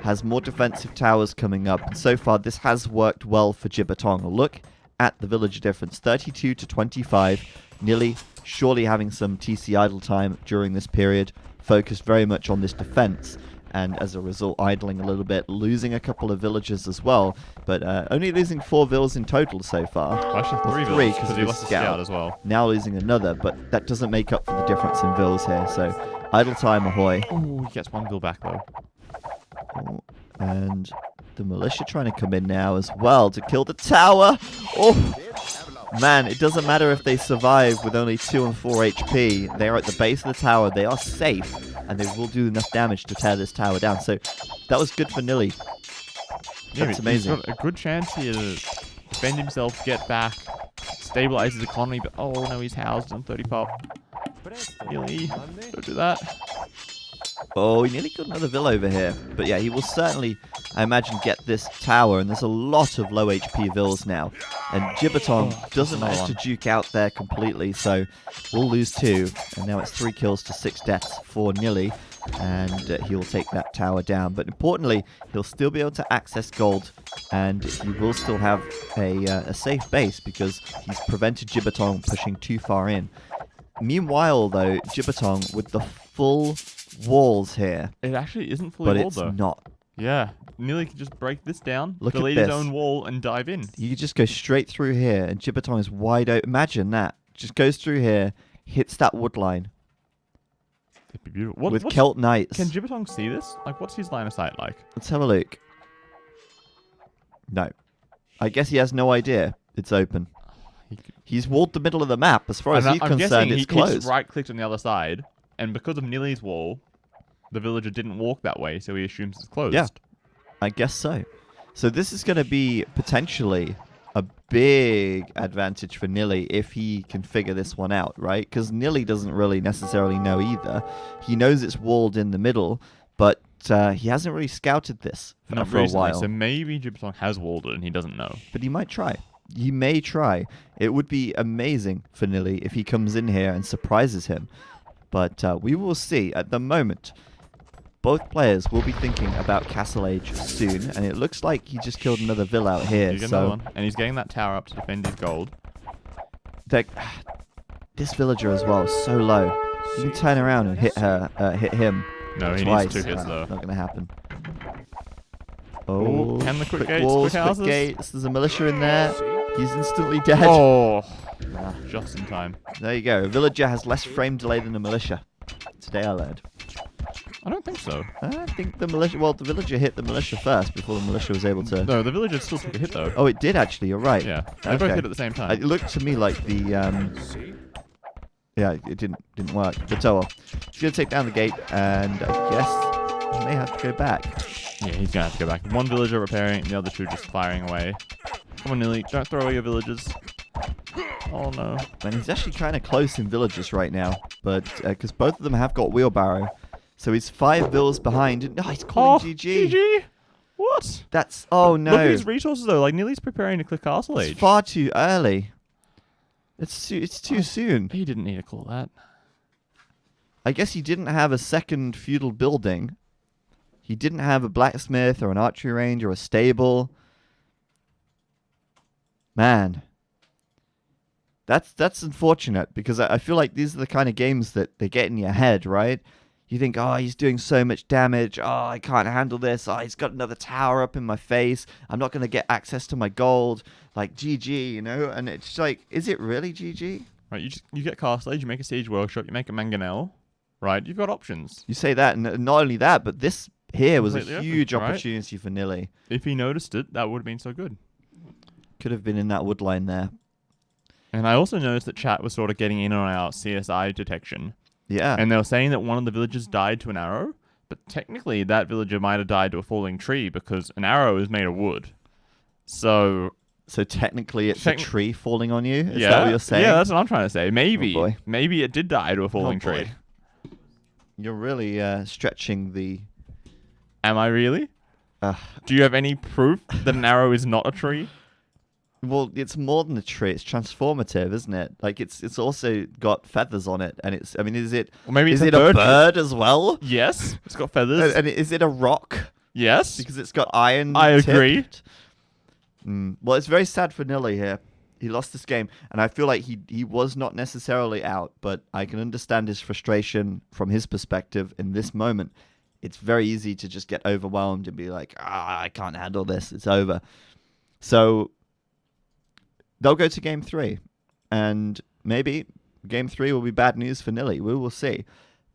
Has more defensive towers coming up. And so far, this has worked well for Jibatong. Look at the villager difference. 32 to 25. Nili surely having some TC idle time during this period. Focused very much on this defense. And as a result, idling a little bit, losing a couple of villagers as well. But only losing 4 vills in total so far. Well, actually 3 3 vills, because he of lost the a scout as well. Now losing another, but that doesn't make up for the difference in vills here. So idle time ahoy. Oh, he gets 1 vill back though. Oh, and the militia trying to come in now as well to kill the tower. Oh, man, it doesn't matter if they survive with only 2 and 4 HP. They are at the base of the tower. They are safe, and they will do enough damage to tear this tower down. So that was good for Nili. That's amazing. He's got a good chance here to defend himself, get back, stabilize his economy, but oh no, he's housed on 30 pop. Nili, don't do that. Oh, he nearly got another vill over here. But yeah, he will certainly, I imagine, get this tower. And there's a lot of low HP vills now. And Jibatong doesn't manage to juke out there completely. So we'll lose 2. And now it's 3 kills to 6 deaths for Nili. And he will take that tower down. But importantly, he'll still be able to access gold. And he will still have a safe base because he's prevented Jibatong pushing too far in. Meanwhile, though, Jibatong with the full walls here. It actually isn't fully walled though. But it's not. Yeah. Nili can just break this down, Look delete at his this. own wall, and dive in. You could just go straight through here, and Jibatong is wide open. Imagine that. Just goes through here, hits that wood line. It'd be beautiful. With Celt Knights. Can Jibatong see this? Like, what's his line of sight like? Let's have a look. No. I guess he has no idea it's open. He's walled the middle of the map. As far as he's concerned, it's closed. He just right-clicked on the other side, and because of Nili's wall, the villager didn't walk that way, so he assumes it's closed. Yeah, I guess so. So this is going to be potentially a big advantage for Nili if he can figure this one out, right? Because Nili doesn't really necessarily know either. He knows it's walled in the middle, but he hasn't really scouted this for a while. So maybe Jibatong has walled it and he doesn't know. But he might try. He may try. It would be amazing for Nili if he comes in here and surprises him. But we will see. At the moment, both players will be thinking about Castle Age soon. And it looks like he just killed another villa out here. And he's getting that tower up to defend his gold. This villager as well is so low. You can turn around and hit him. No, he twice. needs 2 hits though. Not going to happen. Oh, Can the quick gates, walls, quick houses? gates. There's a militia in there. He's instantly dead. Oh, just in time. There you go. A villager has less frame delay than a militia. Today I learned. I don't think so. I think the militia. Well, the villager hit the militia first before the militia was able to. No, the villager still took a hit though. Oh, it did actually. You're right. Yeah, they both hit at the same time. It looked to me like the. Yeah, it didn't work. But oh well. He's gonna take down the gate, and I guess he may have to go back. Yeah, he's gonna have to go back. One villager repairing, the other two just firing away. Come on, Nili, don't throw away your villagers. Oh no. And he's actually kind of close in villages right now, but because both of them have got wheelbarrow, so he's 5 bills behind. No, he's calling GG. GG. What? That's no. Look at his resources though. Like Nili's preparing to click Castle Age. It's far too early. It's too soon. He didn't need to call that. I guess he didn't have a second feudal building. He didn't have a blacksmith or an archery range or a stable. Man. That's unfortunate because I feel like these are the kind of games that they get in your head, right? You think, oh, he's doing so much damage. Oh, I can't handle this. Oh, he's got another tower up in my face. I'm not going to get access to my gold. Like, GG, you know? And it's like, is it really GG? Right, you get Castle Age, you make a Siege Workshop, you make a Mangonel. Right, you've got options. You say that, and not only that, but this here was a Completely huge open, right? opportunity for Nili. If he noticed it, that would have been so good. Could have been in that wood line there. And I also noticed that chat was sort of getting in on our CSI detection. Yeah. And they were saying that one of the villagers died to an arrow, but technically that villager might have died to a falling tree because an arrow is made of wood. So technically it's a tree falling on you? Is that what you're saying? Yeah, that's what I'm trying to say. Maybe. Oh boy. Maybe it did die to a falling tree. You're really stretching the... Am I really? Do you have any proof that an arrow is not a tree? Well, it's more than a tree. It's transformative, isn't it? Like it's also got feathers on it, and it's. I mean, is it? Or maybe is it's it a bird as well? Yes, it's got feathers. And is it a rock? Yes, Because it's got iron. I agree. Well, it's very sad for Nili here. He lost this game, and I feel like he was not necessarily out, but I can understand his frustration from his perspective in this moment. It's very easy to just get overwhelmed and be like, I can't handle this. It's over. So they'll go to game 3, and maybe game 3 will be bad news for Nili. We will see.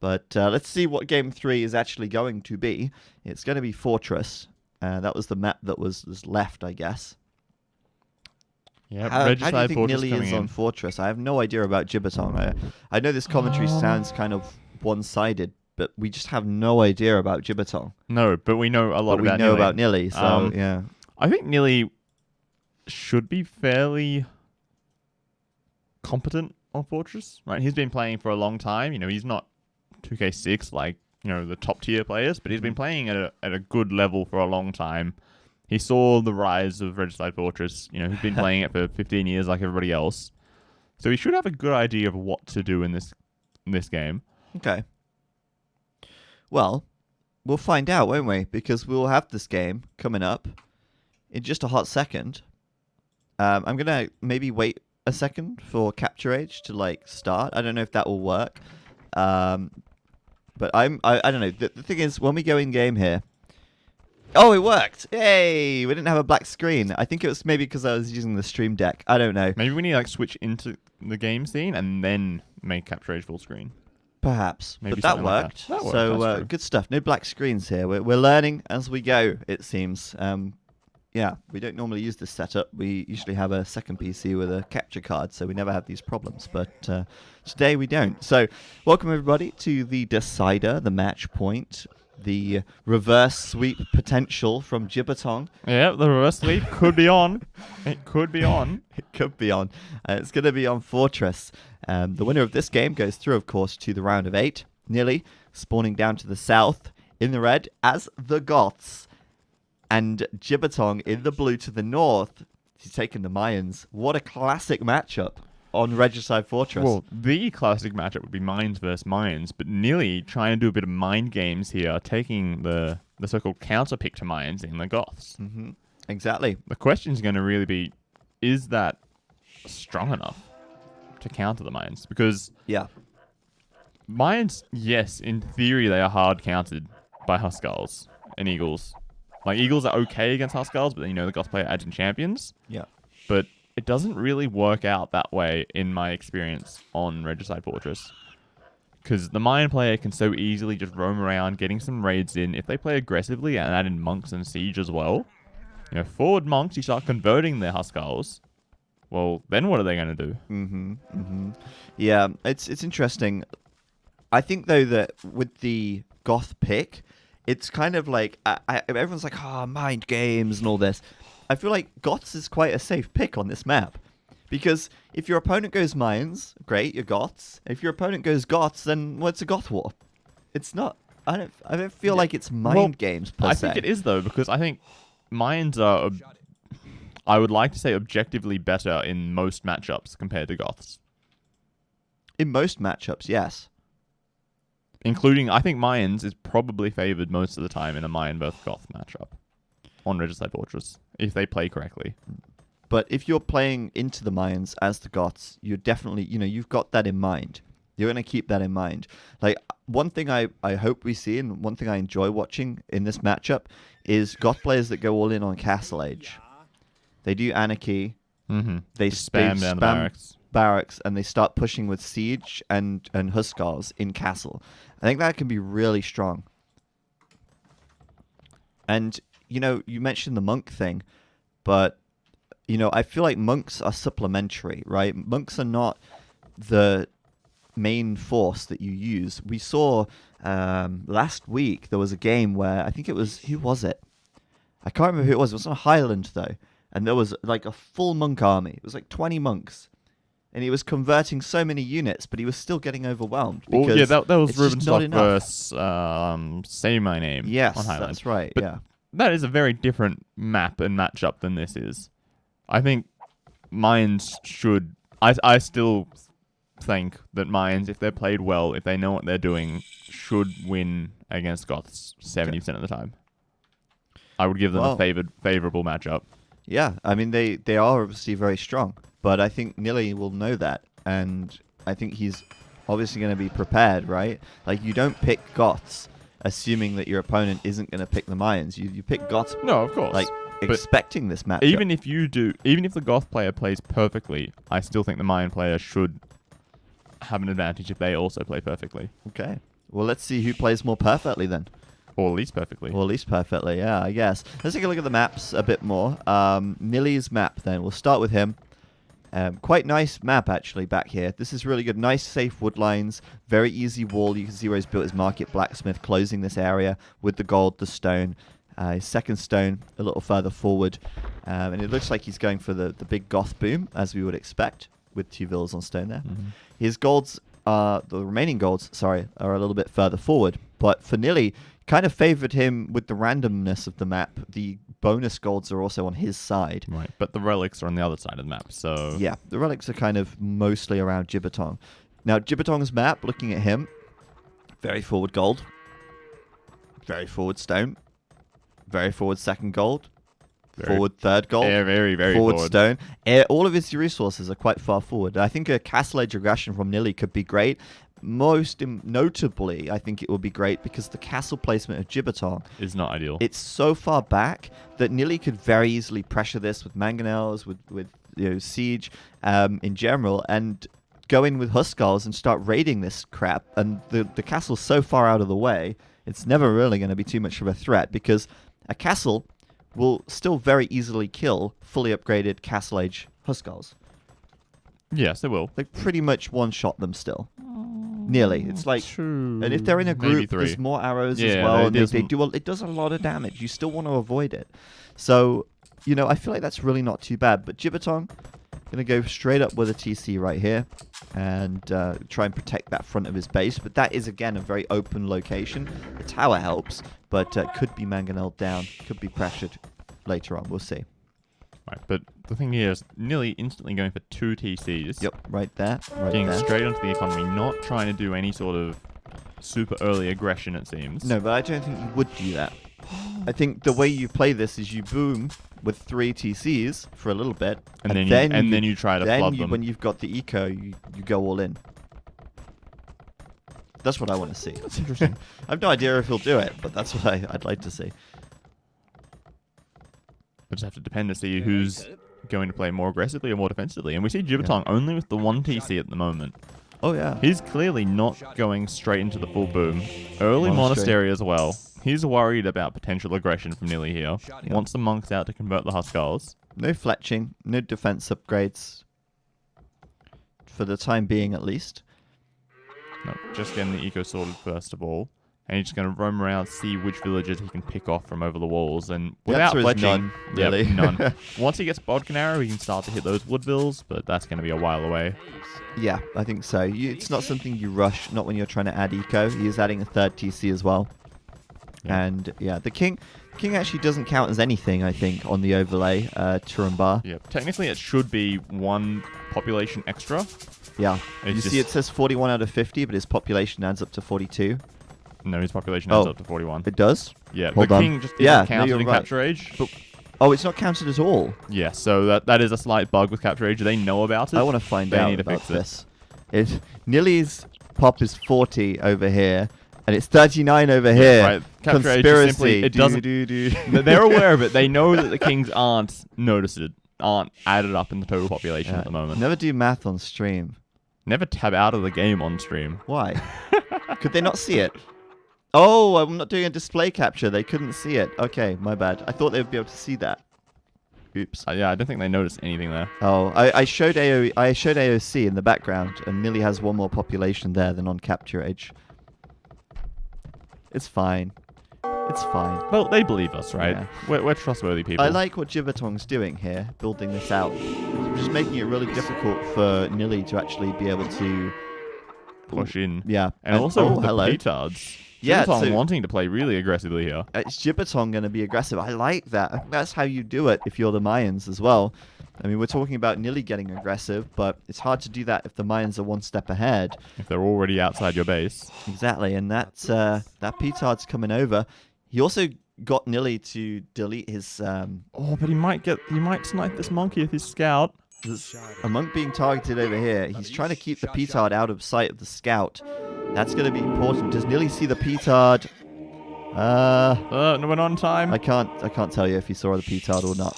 But let's see what game 3 is actually going to be. It's going to be Fortress. That was the map that was left, I guess. Yeah, How do you think Nili is on Fortress? I have no idea about Jibatong. I know this commentary sounds kind of one-sided, but we just have no idea about Jibatong. No, but we know a lot about Nili. We know about Nili, so yeah. I think Nili should be fairly competent on Fortress, right? He's been playing for a long time. You know, he's not 2K6 like, you know, the top tier players, but he's been playing at a good level for a long time. He saw the rise of Regicide Fortress. You know, he's been playing it for 15 years like everybody else. So he should have a good idea of what to do in this game. Okay. Well, we'll find out, won't we? Because we'll have this game coming up in just a hot second. I'm going to maybe wait a second for Capture Age to start. I don't know if that will work. But I don't know. The thing is, when we go in game here, oh, it worked! Yay! We didn't have a black screen. I think it was maybe because I was using the Stream Deck. I don't know. Maybe we need to switch into the game scene and then make Capture Age full screen. Perhaps. Maybe but that worked. That worked. So good stuff. No black screens here. We're learning as we go, it seems. Yeah, we don't normally use this setup. We usually have a second PC with a capture card, so we never have these problems. But today we don't. So welcome everybody to the Decider, the match point, the reverse sweep potential from Jibatong. Yeah, the reverse sweep could be on. It could be on. It could be on. It's going to be on Fortress. The winner of this game goes through, of course, to the round of 8. Nili spawning down to the south in the red as the Goths. And Jibatong in the blue to the north. He's taking the Mayans. What a classic matchup on Regicide Fortress. Well, the classic matchup would be Mayans versus Mayans, but Nili trying to do a bit of mind games here, taking the so-called counter pick to Mayans in the Goths. Mm-hmm. Exactly. The question is going to really be, is that strong enough to counter the Mayans? Because Mayans, yes, in theory they are hard countered by Huskarls and Eagles. Like, Eagles are okay against Huskarls, but then, the Goth player adds in champions. Yeah. But it doesn't really work out that way in my experience on Regicide Fortress. Because the Mayan player can so easily just roam around, getting some raids in. If they play aggressively and add in Monks and Siege as well, forward Monks, you start converting their Huskarls. Well, then what are they going to do? Yeah, it's interesting. I think, though, that with the Goth pick, it's kind of like... everyone's like, mind games and all this. I feel like Goths is quite a safe pick on this map. Because if your opponent goes Mayans, great, you're Goths. If your opponent goes Goths, then what's a Goth war? It's not... I don't feel like it's mind games, per se. I think it is, though, because I think Mayans are... I would like to say objectively better in most matchups compared to Goths. In most matchups, yes. Including, I think Mayans is probably favored most of the time in a Mayan versus Goth matchup on Regicide Fortress, if they play correctly. But if you're playing into the Mayans as the Goths, you're definitely, you've got that in mind. You're going to keep that in mind. Like, one thing I hope we see, and one thing I enjoy watching in this matchup, is Goth players that go all in on Castle Age. They do Anarchy. Mm-hmm. They spam down the barracks, and they start pushing with Siege and Huskarls in Castle. I think that can be really strong. And, you mentioned the Monk thing, but, I feel like Monks are supplementary, right? Monks are not the main force that you use. We saw last week there was a game where, I think it was... Who was it? I can't remember who it was. It was on Highland, though. And there was like a full monk army. It was like 20 monks. And he was converting so many units, but he was still getting overwhelmed. Because that was it's just not Rubenstock versus Say My Name yes, on Highland. That's right, but yeah. That is a very different map and matchup than this is. I think Mayans should... I still think that Mayans, if they're played well, if they know what they're doing, should win against Goths 70% of the time. I would give them a favorable matchup. Yeah, I mean, they are obviously very strong, but I think Nili will know that, and I think he's obviously going to be prepared, right? Like, you don't pick Goths assuming that your opponent isn't going to pick the Mayans. You pick Goths, no, of course, like, expecting this matchup. Even if the Goth player plays perfectly, I still think the Mayan player should have an advantage if they also play perfectly. Okay, well, let's see who plays more perfectly then. Or least perfectly. Or least perfectly, yeah, I guess. Let's take a look at the maps a bit more. Nili's map, then. We'll start with him. Quite nice map, actually, back here. This is really good. Nice, safe wood lines. Very easy wall. You can see where he's built his market blacksmith, closing this area with the gold, the stone. His second stone a little further forward. And it looks like he's going for the big goth boom, as we would expect, with 2 villas on stone there. Mm-hmm. His golds, the remaining golds, sorry, are a little bit further forward. But for Nili... kind of favored him with the randomness of the map. The bonus golds are also on his side. Right, but the relics are on the other side of the map, so... Yeah, the relics are kind of mostly around Jibatong. Now, Jibatong's map, looking at him, very forward gold, very forward stone, very forward second gold, forward third gold, very forward stone. All of his resources are quite far forward. I think a Castle Age aggression from Nili could be great. Most notably, I think it will be great because the castle placement of Jibatong is not ideal. It's so far back that Nili could very easily pressure this with mangonels, with siege in general, and go in with Huskarls and start raiding this crap. And the castle's so far out of the way, it's never really going to be too much of a threat because a castle will still very easily kill fully upgraded Castle Age Huskarls. Yes, it will. They pretty much one-shot them still. Nearly. It's like, 2, and if they're in a group, 3. there's more arrows as well, and it does a lot of damage. You still want to avoid it. So, I feel like that's really not too bad. But Jibatong, going to go straight up with a TC right here, and try and protect that front of his base. But that is, again, a very open location. The tower helps, but could be mangonelled down, could be pressured later on. We'll see. Right, but the thing here is Nili instantly going for 2 TCs. Yep, right there. Getting straight onto the economy, not trying to do any sort of super early aggression, it seems. No, but I don't think you would do that. I think the way you play this is you boom with 3 TCs for a little bit, and then you try to flood them. When you've got the eco, you go all in. That's what I want to see. That's interesting. I have no idea if he'll do it, but that's what I'd like to see. just have to depend to see who's going to play more aggressively or more defensively. And we see Jibatong only with the 1 TC at the moment. Oh, yeah. He's clearly not going straight into the full boom. Early Monastery. Monastery as well. He's worried about potential aggression from Nili here. Yeah. Wants the monks out to convert the Huskarls. No fletching, no defense upgrades. For the time being, at least. No, just getting the eco sorted first of all. And he's just going to roam around, see which villages he can pick off from over the walls. And without answer is fletching, none, really. Yep, none. Once he gets Bodkin Arrow, he can start to hit those Woodvilles, but that's going to be a while away. Yeah, I think so. It's not something you rush, not when you're trying to add eco. He is adding a 3rd TC as well. Yeah. And yeah, the king actually doesn't count as anything, I think, on the overlay, Turumbar. Yeah, technically it should be 1 population extra. Yeah. It's You see it says 41 out of 50, but his population adds up to 42. No, his population adds up to 41. It does? Yeah, Hold the on. king just isn't Yeah, no, counted you're in right. Capture Age. But, oh, it's not counted at all. Yeah, so that is a slight bug with Capture Age. They know about it. I want to find They out need to about fix this. Nili's pop is 40 over here, and it's 39 over here. Right. Capture Age is Conspiracy. simply, it doesn't. They're aware of it. They know that the kings aren't added up in the total population at the moment. Never do math on stream. Never tab out of the game on stream. Why? Could they not see it? Oh, I'm not doing a display capture. They couldn't see it. Okay, my bad. I thought they would be able to see that. Oops. Yeah, I don't think they noticed anything there. Oh, I showed AOE, I showed AOC in the background, and Nili has 1 more population there than on Capture Age. It's fine. It's fine. Well, they believe us, right? Yeah. We're trustworthy people. I like what Jibatong's doing here, building this out. Just making it really difficult for Nili to actually be able to push in. Yeah. And also with the hello. petards. Yeah, Jibatong so- wanting to play really aggressively here. It's Jibatong going to be aggressive. I like that. That's how you do it if you're the Mayans as well. I mean, we're talking about Nili getting aggressive, but it's hard to do that if the Mayans are 1 step ahead. If they're already outside your base. Exactly, and that petard's coming over. He also got Nili to delete his. Oh, but he might snipe this monkey with his scout. There's a monk being targeted over here. He's trying to keep the petard out of sight of the scout. That's going to be important. Does Nili see the petard? No, we're not on time. I can't tell you if he saw the petard or not.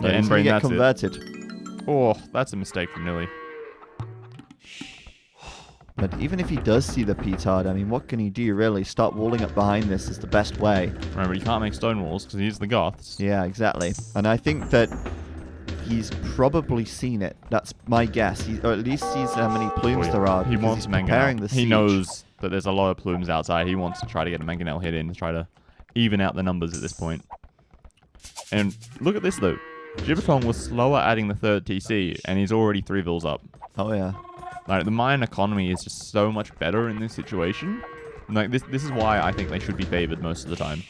No, Yeah, he's going Endbrain, to get that's it. converted. Oh, that's a mistake from Nili. But even if he does see the petard, I mean, what can he do really? Start walling up behind this is the best way. Remember, he can't make stone walls because he's the Goths. Yeah, exactly. And I think that he's probably seen it. That's my guess. Or at least sees how many plumes there are. He because wants he's preparing Mangonel. the He siege. knows that there's a lot of plumes outside. He wants to try to get a Mangonel hit in to try to even out the numbers at this point. And look at this, though. Jibatong was slower adding the 3rd TC, and he's already 3 vills up. Oh, yeah. Like, the Mayan economy is just so much better in this situation. Like, this is why I think they should be favored most of the time.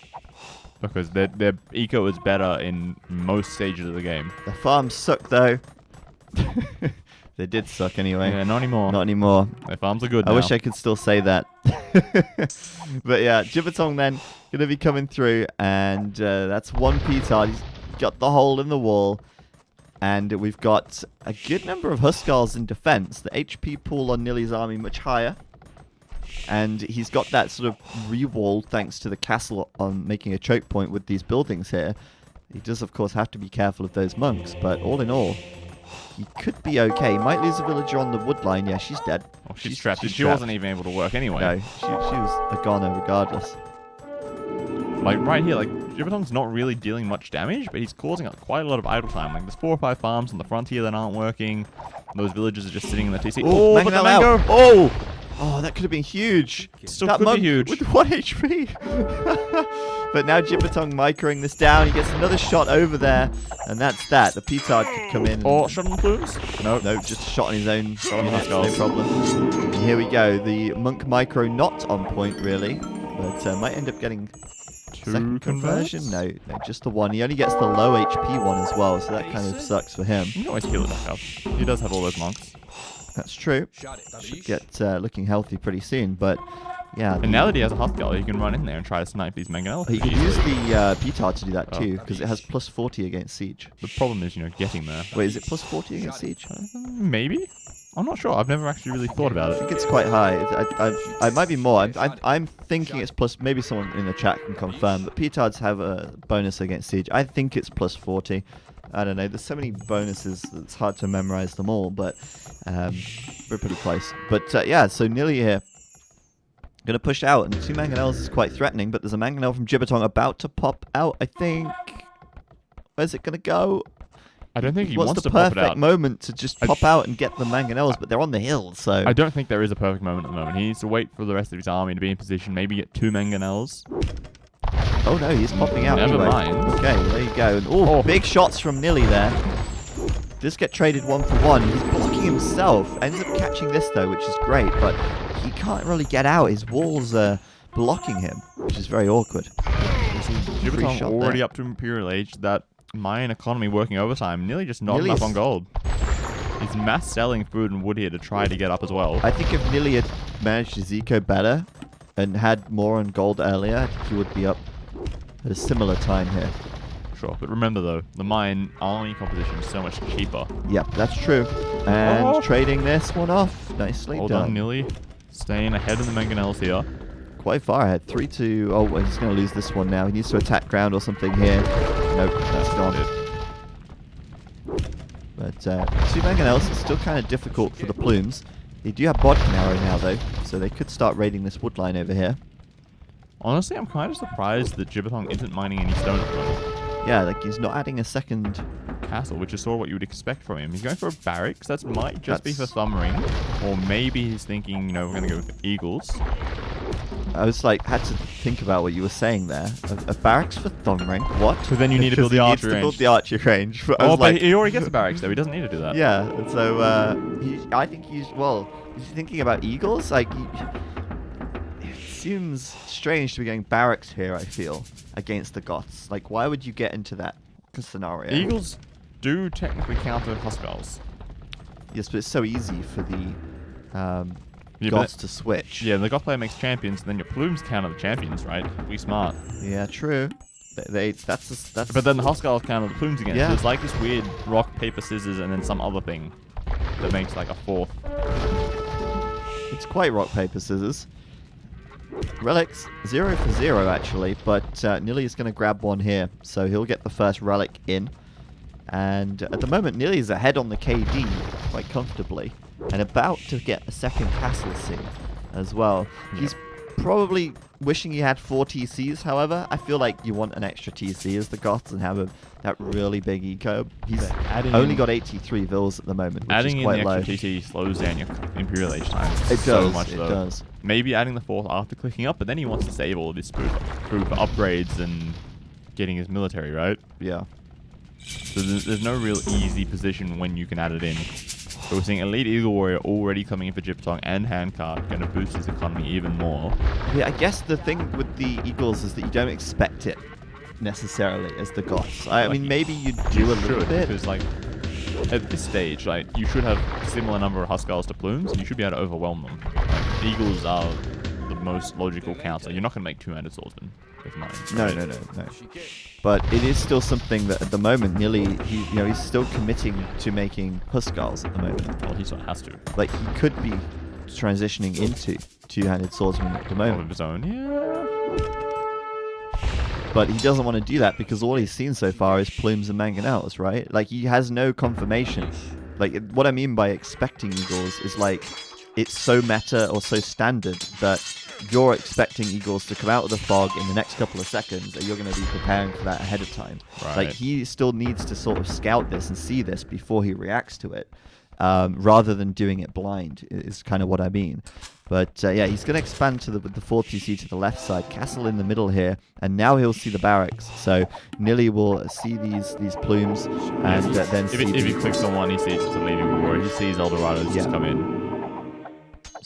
Because their eco is better in most stages of the game. The farms suck, though. They did suck anyway. Yeah, not anymore. Not anymore. Their farms are good I now. wish I could still say that. But yeah, Jibatong then going to be coming through, and that's 1 petard. He's got the hole in the wall, and we've got a good number of Huskarls in defense. The HP pool on Nili's army much higher, and he's got that sort of re-wall thanks to the castle on making a choke point with these buildings here. He does, of course, have to be careful of those monks, but all in all, he could be okay. He might lose a villager on the wood line. Yeah, she's dead. Oh, she's trapped. She wasn't even able to work anyway. No, she was a goner regardless. Like, right here, like, Jibatong's not really dealing much damage, but he's causing quite a lot of idle time. Like, there's 4 or 5 farms on the frontier that aren't working. Those villagers are just sitting in the TC. Oh, but the Mangonel mango! out. Oh! Oh, that could have been huge. Still that could be monk huge. with 1 HP. But now Jibatong microing this down. He gets another shot over there, and that's that. The petard could come in. Or shot on the plumes? No, just a shot on his own. on the units, no Huskarls. problem. And here we go. The monk micro not on point really, but might end up getting 2 second conversion. No, just the 1. He only gets the low HP one as well, so that kind of sucks for him. You can always heal it back up. He does have all those monks. That's true. Should get looking healthy pretty soon, but yeah. And now that he has a Huskarl, he can run in there and try to snipe these Mangonel. He can use the petard to do that Oh. too, because it has plus 40 against siege. The problem is, getting there. Wait, is it plus 40 against siege? Maybe? I'm not sure. I've never actually really thought about I it. think it's quite high. I might be more. I'm thinking it's plus. Maybe someone in the chat can confirm. But petards have a bonus against siege. I think it's plus 40. I don't know. There's so many bonuses. It's hard to memorize them all. But we're pretty close. But yeah. So Nili here. Gonna push out, and 2 mangonels is quite threatening. But there's a mangonel from Jibatong about to pop out. I think. Where's it gonna go? I don't think he What's wants the to pop it perfect out. moment to just pop out and get the mangonels? But they're on the hill, so I don't think there is a perfect moment at the moment. He needs to wait for the rest of his army to be in position, maybe get 2 mangonels. Oh no, he's popping out Never anyway. mind. Okay, well, there you go. Oh, big shots from Nili there. This get traded 1 for 1. He's blocking himself. Ends up catching this though, which is great, but he can't really get out. His walls are blocking him, which is very awkward. Jibatong shot already there. up to Imperial Age. That Mayan economy working overtime. Nearly just not enough Nili's- on gold. He's mass selling food and wood here to try to get up as well. I think if Nili had managed his eco better and had more on gold earlier, I think he would be up at a similar time here. Sure, but remember though, the Mayan army composition is so much cheaper. Yep, that's true. And trading this one off. Nicely Hold done. on, Nili. Staying ahead of the mangonels here. Quite far ahead. 3-2. Oh, well, he's going to lose this one now. He needs to attack ground or something here. Nope, that's gone. But 2 mangonels is still kind of difficult for the plumes. They do have bodkin arrow now, though, so they could start raiding this wood line over here. Honestly, I'm kind of surprised that Jibatong isn't mining any stone at the moment. Yeah, like he's not adding a second. Castle, which is sort of what you would expect from him. He's going for a barracks. That might just be for That's- thumb ring. Or maybe he's thinking, you know, we're going to go with eagles. I was like, had to think about what you were saying there. A barracks for thumb ring? What? But then you need to build the Because he archery needs to build range. the archery range. But I Oh, was but like, he already gets a barracks though. He doesn't need to do that. yeah, and so I think he's thinking about eagles. Like, it seems strange to be going barracks here. I feel against the Goths. Like, why would you get into that scenario? Eagles do technically counter Huskarls. Yes, but it's so easy for the Yeah, Goths but to switch. yeah, the Goth player makes champions, and then your plumes counter the champions, right? We smart. Yeah, true. That's. But then the Huskarls counter the plumes again. Yeah. So it's like this weird rock, paper, scissors, and then some other thing that makes like a fourth. It's quite rock, paper, scissors. Relics, 0 for 0 actually, but Nili is going to grab one here, so he'll get the first relic in. And at the moment, Nili is ahead on the KD quite comfortably, and about to get a second castle soon as well. Yeah. He's probably wishing he had 4 TCs, however. I feel like you want an extra TC as the Goths and have that really big eco. He's Adding only in- got 83 vils at the moment, which Adding is in quite the low. extra TT slows down your Imperial Age time. It so does, much it though. does. Maybe adding the fourth after clicking up, but then he wants to save all of this food for upgrades and getting his military, right? Yeah. So there's no real easy position when you can add it in. So we're seeing Elite Eagle Warrior already coming in for Jibatong and Handcart, going to boost his economy even more. Yeah, I guess the thing with the Eagles is that you don't expect it necessarily as the Goths. I Like, mean, maybe you do a little Should, bit. because like at this stage, like you should have a similar number of Huskarls to Plumes, and you should be able to overwhelm them. Like, Eagles are the most logical counter. You're not going to make 2-handed swordsmen with mine. No, right? no. But it is still something that at the moment, he's still committing to making Huskarls at the moment. Well, he sort of has to. Like, he could be transitioning into 2-handed swordsman at the Of moment. his own. Yeah. But he doesn't want to do that because all he's seen so far is plumes and mangonels, right? Like, he has no confirmation. Like, what I mean by expecting eagles is like, it's so meta or so standard that you're expecting eagles to come out of the fog in the next couple of seconds, and you're going to be preparing for that ahead of time. Right. Like, he still needs to sort of scout this and see this before he reacts to it, rather than doing it blind, is kind of what I mean. But yeah, he's going to expand to with the 4 TC to the left side, castle in the middle here, and now he'll see the barracks. So Nili will see these plumes, and then see If he the- clicks on one, he sees it's a Elite Eagle Warrior. He sees Eldorado's just Yeah. come in.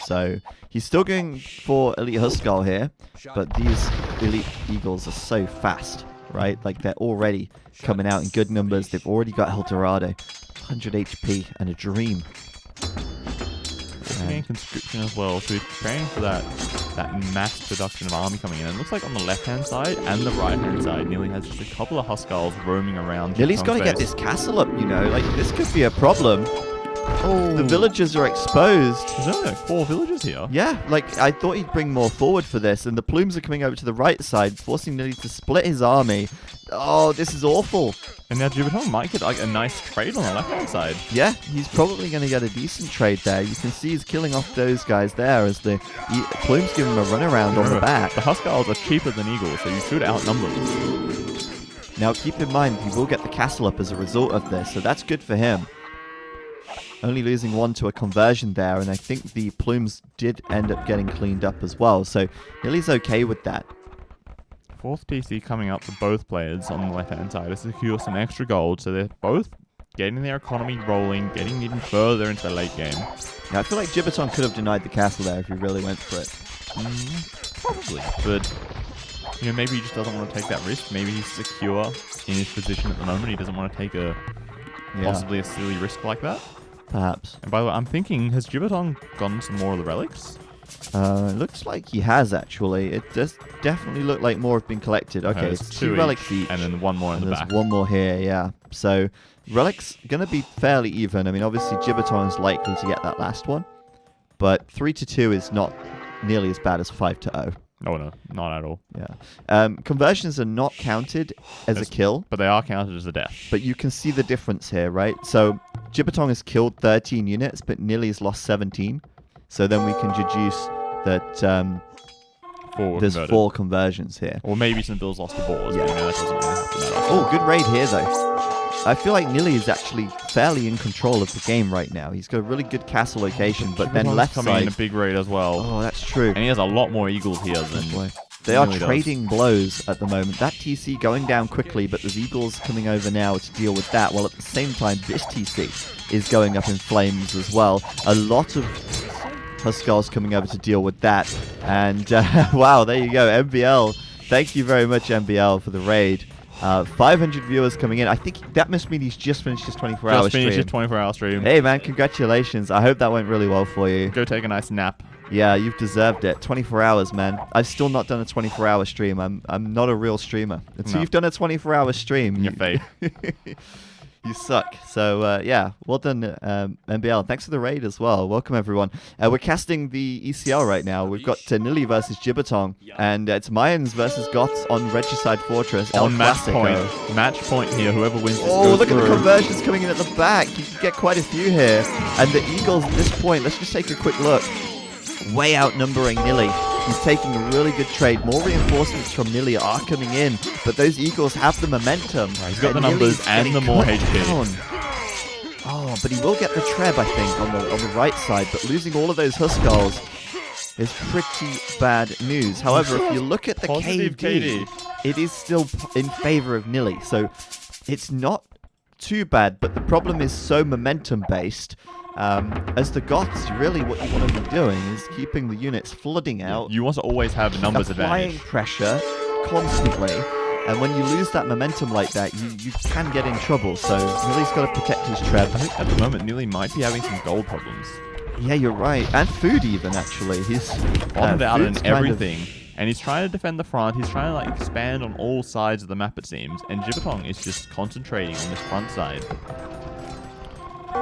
So he's still going for Elite Huskarl here, but these Elite Eagles are so fast, right? Like, they're already coming out in good numbers. They've already got Eldorado, 100 HP, and a dream. Getting conscription as well, so he's preparing for that mass production of army coming in. And it looks like on the left-hand side and the right-hand side, Nili has just a couple of Huskarls roaming around. Nili's got to get this castle up, Like, this could be a problem. The villagers are exposed. There's only like 4 villagers here. Yeah, like, I thought he'd bring more forward for this, and the plumes are coming over to the right side, forcing Nili to split his army. Oh, this is awful. And now Jibatong might get like a nice trade on the left-hand side. Yeah, he's probably going to get a decent trade there. You can see he's killing off those guys there as the plumes give him a runaround on the back. The Huskarls are cheaper than Eagles, so you should outnumber them. Now, keep in mind, he will get the castle up as a result of this, so that's good for him. Only losing 1 to a conversion there, and I think the plumes did end up getting cleaned up as well, so Nili's okay with that. 4th TC coming up for both players on the left-hand side to secure some extra gold, so they're both getting their economy rolling, getting even further into the late game. Now, I feel like Jibatong could have denied the castle there if he really went for it. Probably, but you know, maybe he just doesn't want to take that risk. Maybe he's secure in his position at the moment. He doesn't want to take possibly a silly risk like that. Perhaps. And by the way, I'm thinking, has Jibatong gotten some more of the relics? It looks like he has, actually. It does definitely look like more have been collected. Okay, it's 2 relics each. And then 1 more in the back. There's 1 more here, yeah. So, relics going to be fairly even. I mean, obviously, Jibatong is likely to get that last one. But 3-2 is not nearly as bad as 5-0. No, not at all. Yeah. Conversions are not counted as a kill. But they are counted as a death. But you can see the difference here, right? So, Jibatong has killed 13 units, but Nili's lost 17. So then we can deduce that there's 4 conversions here. Or maybe some Bills lost the boards. Yeah. But, you know, that doesn't really happen that often. Oh, good raid here, though. I feel like Nili is actually fairly in control of the game right now. He's got a really good castle location, but then left coming side... in a big raid as well. Oh, that's true. And he has a lot more Eagles here than... They are trading blows at the moment. That TC going down quickly, but there's Eagles coming over now to deal with that. While at the same time, this TC is going up in flames as well. A lot of Huskarls coming over to deal with that. And wow, there you go, MBL. Thank you very much, MBL, for the raid. 500 viewers coming in. I think that must mean he's just finished his 24-hour stream. Just finished his 24-hour stream. Hey, man, congratulations. I hope that went really well for you. Go take a nice nap. Yeah, you've deserved it. 24 hours, man. I've still not done a 24-hour stream. I'm not a real streamer. Until you've done a 24-hour stream. Your fate. You suck. So, yeah, well done, MBL. Thanks for the raid as well. Welcome, everyone. We're casting the ECL right now. We've got Nili versus Jibatong, and it's Mayans versus Goths on Regicide Fortress. On match point. Match point here. Whoever wins this goes look through. At the conversions coming in at the back. You can get quite a few here. And the Eagles at this point, let's just take a quick look. Way outnumbering Nili. He's taking a really good trade. More reinforcements from Nili are coming in, but those Eagles have the momentum. He's got the numbers and the more HP. Oh, but he will get the Treb, I think, on the right side. But losing all of those Huskarls is pretty bad news. However, if you look at the KD, it is still in favor of Nili. So it's not too bad, but the problem is so momentum-based. As the Goths, really what you want to be doing is keeping the units flooding out. You want to always have a numbers applying advantage. Pressure constantly. And when you lose that momentum like that, you can get in trouble. So Nili's got to protect his Treb. I think at the moment, Nili might be having some gold problems. Yeah, you're right. And food even, actually. He's bottomed out in everything. And he's trying to defend the front. He's trying to like expand on all sides of the map, it seems. And Jibatong is just concentrating on this front side.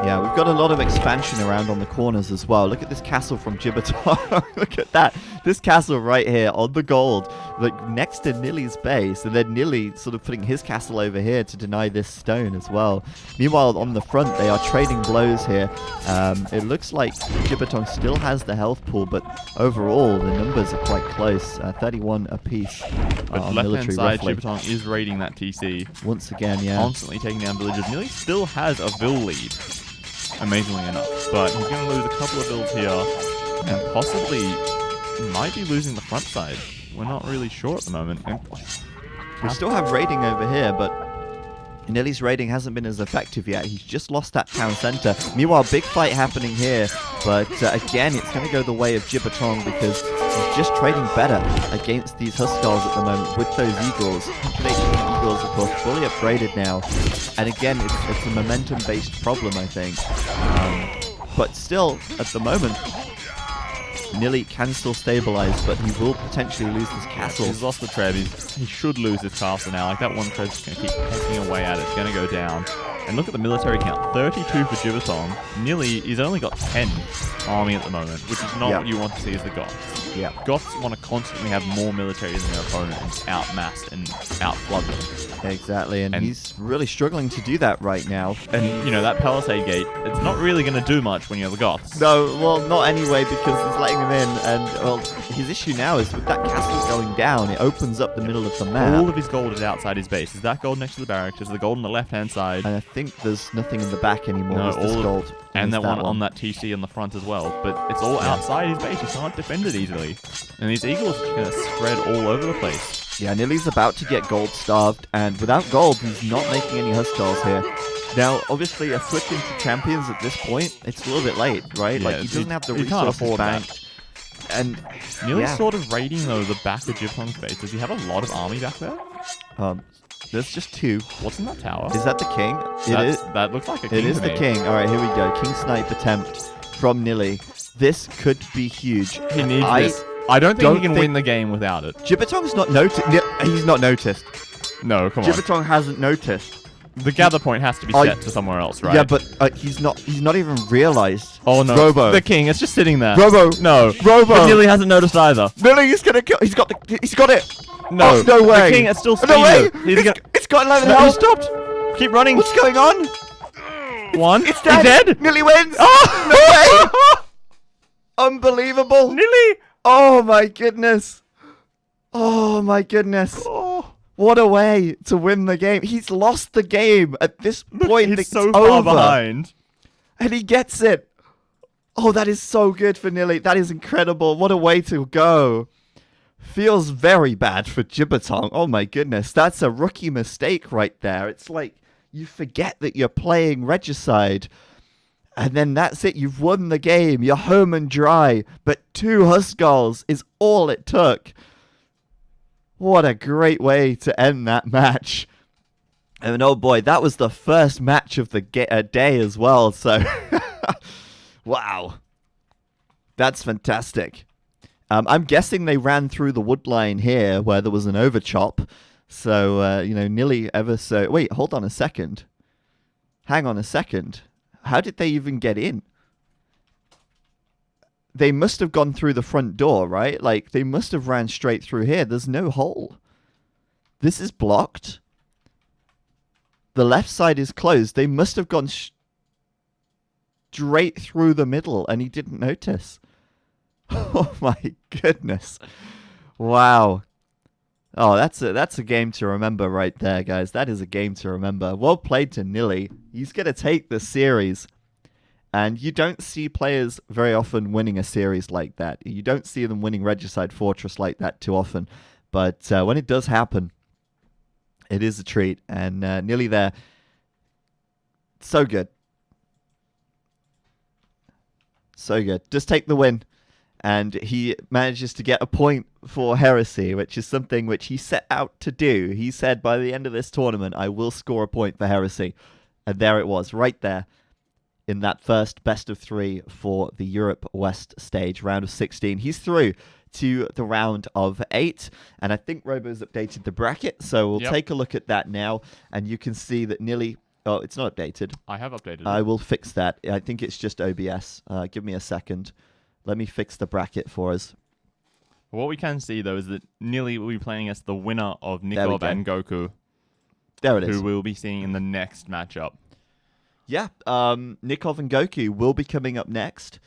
Yeah, we've got a lot of expansion around on the corners as well. Look at this castle from Jibatong. Look at that. This castle right here on the gold, like next to Nili's base. And then Nili sort of putting his castle over here to deny this stone as well. Meanwhile, on the front, they are trading blows here. It looks like Jibatong still has the health pool, but overall, the numbers are quite close. 31 apiece on military, side, roughly. Jibatong is raiding that TC. Once again, yeah. Constantly taking down villages. Nili still has a Vil lead. Amazingly enough, but he's going to lose a couple of builds here, and possibly might be losing the front side. We're not really sure at the moment. We still have raiding over here, but Nili's raiding hasn't been as effective yet. He's just lost that town center. Meanwhile, big fight happening here, but again, it's going to go the way of Jibatong because he's just trading better against these Huskarls at the moment with those Eagles. 118 Eagles, of course, fully upgraded now. And again, it's a momentum-based problem, I think. But still, at the moment, Nili can still stabilize, but he will potentially lose his castle. He's lost the Treb. He should lose his castle now. Like that one Treb's going to keep pecking away at it. It's going to go down. And look at the military count. 32 for Jibatong. Nili, he's only got 10 army at the moment, which is not what you want to see as the Goths. Yeah. Goths want to constantly have more military than their opponent and outmass and outflood them. Exactly, and he's really struggling to do that right now. And, you know, that Palisade Gate, it's not really going to do much when you're the Goths. No, well, not anyway, because he's letting him in, and, well, his issue now is with that castle going down, it opens up the middle of the map. All of his gold is outside his base. Is that gold next to the barracks? Is the gold on the left-hand side? And I think there's nothing in the back anymore. No, There's all gold. and that one on that TC on the front as well. But it's all outside his base. He can't defend it easily. And these eagles are going to spread all over the place. Yeah, Nili's about to get gold starved, and without gold, he's not making any Huskars here. Now, obviously, a switch into champions at this point, it's a little bit late, right? Yeah, like, he doesn't have the he can't resources afford banked. And Nili's sort of raiding, though, the back of Jibatong's base. Does he have a lot of army back there? There's just 2. What's in that tower? Is that the king? That looks like a king. It is to the me. king. All right, here we go. King snipe attempt from Nili. This could be huge. He needs this. I don't think he can win the game without it. Jibatong's not noticed. He's not noticed. No, come on. Jibatong hasn't noticed. The gather point has to be set to somewhere else, right? Yeah, but he's not even realized. Oh no, Robo. the king. It's just sitting there. Robo. No. Robo. But Nili hasn't noticed either. Nili, he's gonna kill. He's got it. No. Oh, no way. The king is still No way. speeding. It's got 11 No, he health. stopped. Keep running. What's going on? One. It's dead. He's dead. Nili wins. Oh, no way. Unbelievable. Nili. Oh my goodness. Oh my goodness. Oh. What a way to win the game. He's lost the game at this point. He's It's so over. far behind. And he gets it. Oh, that is so good for Nili. That is incredible. What a way to go. Feels very bad for Jibatong. Oh my goodness. That's a rookie mistake right there. It's like you forget that you're playing Regicide. And then that's it. You've won the game. You're home and dry. But 2 Huskars is all it took. What a great way to end that match. And oh boy, that was the first match of the day as well. So, wow. That's fantastic. I'm guessing they ran through the wood line here where there was an overchop. So, Nili ever so... Wait, hold on a second. Hang on a second. How did they even get in? They must have gone through the front door, right? Like, they must have ran straight through here. There's no hole. This is blocked. The left side is closed. They must have gone straight through the middle, and he didn't notice. Oh, my goodness. Wow. Oh, that's a game to remember right there, guys. That is a game to remember. Well played to Nili. He's going to take the series. And you don't see players very often winning a series like that. You don't see them winning Regicide Fortress like that too often. But when it does happen, it is a treat. And Nili there, so good. So good. Just take the win. And he manages to get a point for Heresy, which is something which he set out to do. He said, by the end of this tournament, I will score a point for Heresy. And there it was, right there, in that first best of 3 for the Europe West stage, round of 16. He's through to the round of 8. And I think Robo's updated the bracket, so we'll take a look at that now. And you can see that Nili... Oh, it's not updated. I have updated it. I will fix that. I think it's just OBS. Give me a second. Let me fix the bracket for us. What we can see, though, is that Nili will be playing as the winner of Nikov and Goku. There it is. Who we'll be seeing in the next matchup. Yeah, Nikov and Goku will be coming up next.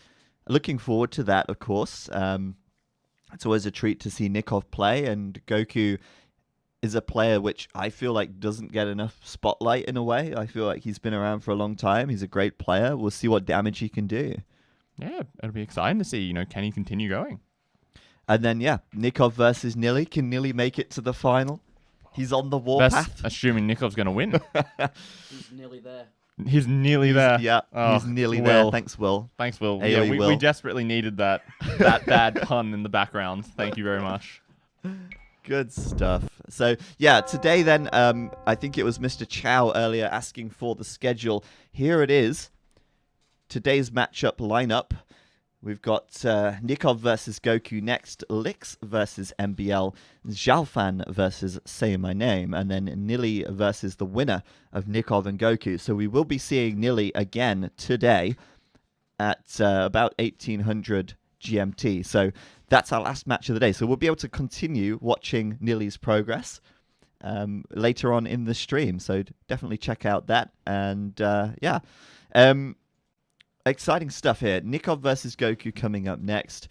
Looking forward to that, of course. It's always a treat to see Nikov play, and Goku is a player which I feel like doesn't get enough spotlight in a way. I feel like he's been around for a long time. He's a great player. We'll see what damage he can do. Yeah, it'll be exciting to see, can he continue going? And then, Nikov versus Nili. Can Nili make it to the final? He's on the warpath. Assuming Nikov's going to win. He's nearly there. He's nearly there. Yeah, he's nearly there. Thanks, Will. Thanks, Will. AoE Yeah, Will. we desperately needed that bad pun in the background. Thank you very much. Good stuff. So, today then, I think it was Mr. Chow earlier asking for the schedule. Here it is. Today's matchup lineup. We've got Nikov versus Goku next, Lix versus MBL, Zhaofan versus Say My Name, and then Nili versus the winner of Nikov and Goku. So we will be seeing Nili again today at about 1800 GMT. So that's our last match of the day. So we'll be able to continue watching Nili's progress later on in the stream. So definitely check out that. And yeah. Exciting stuff here. Nikov versus Goku coming up next.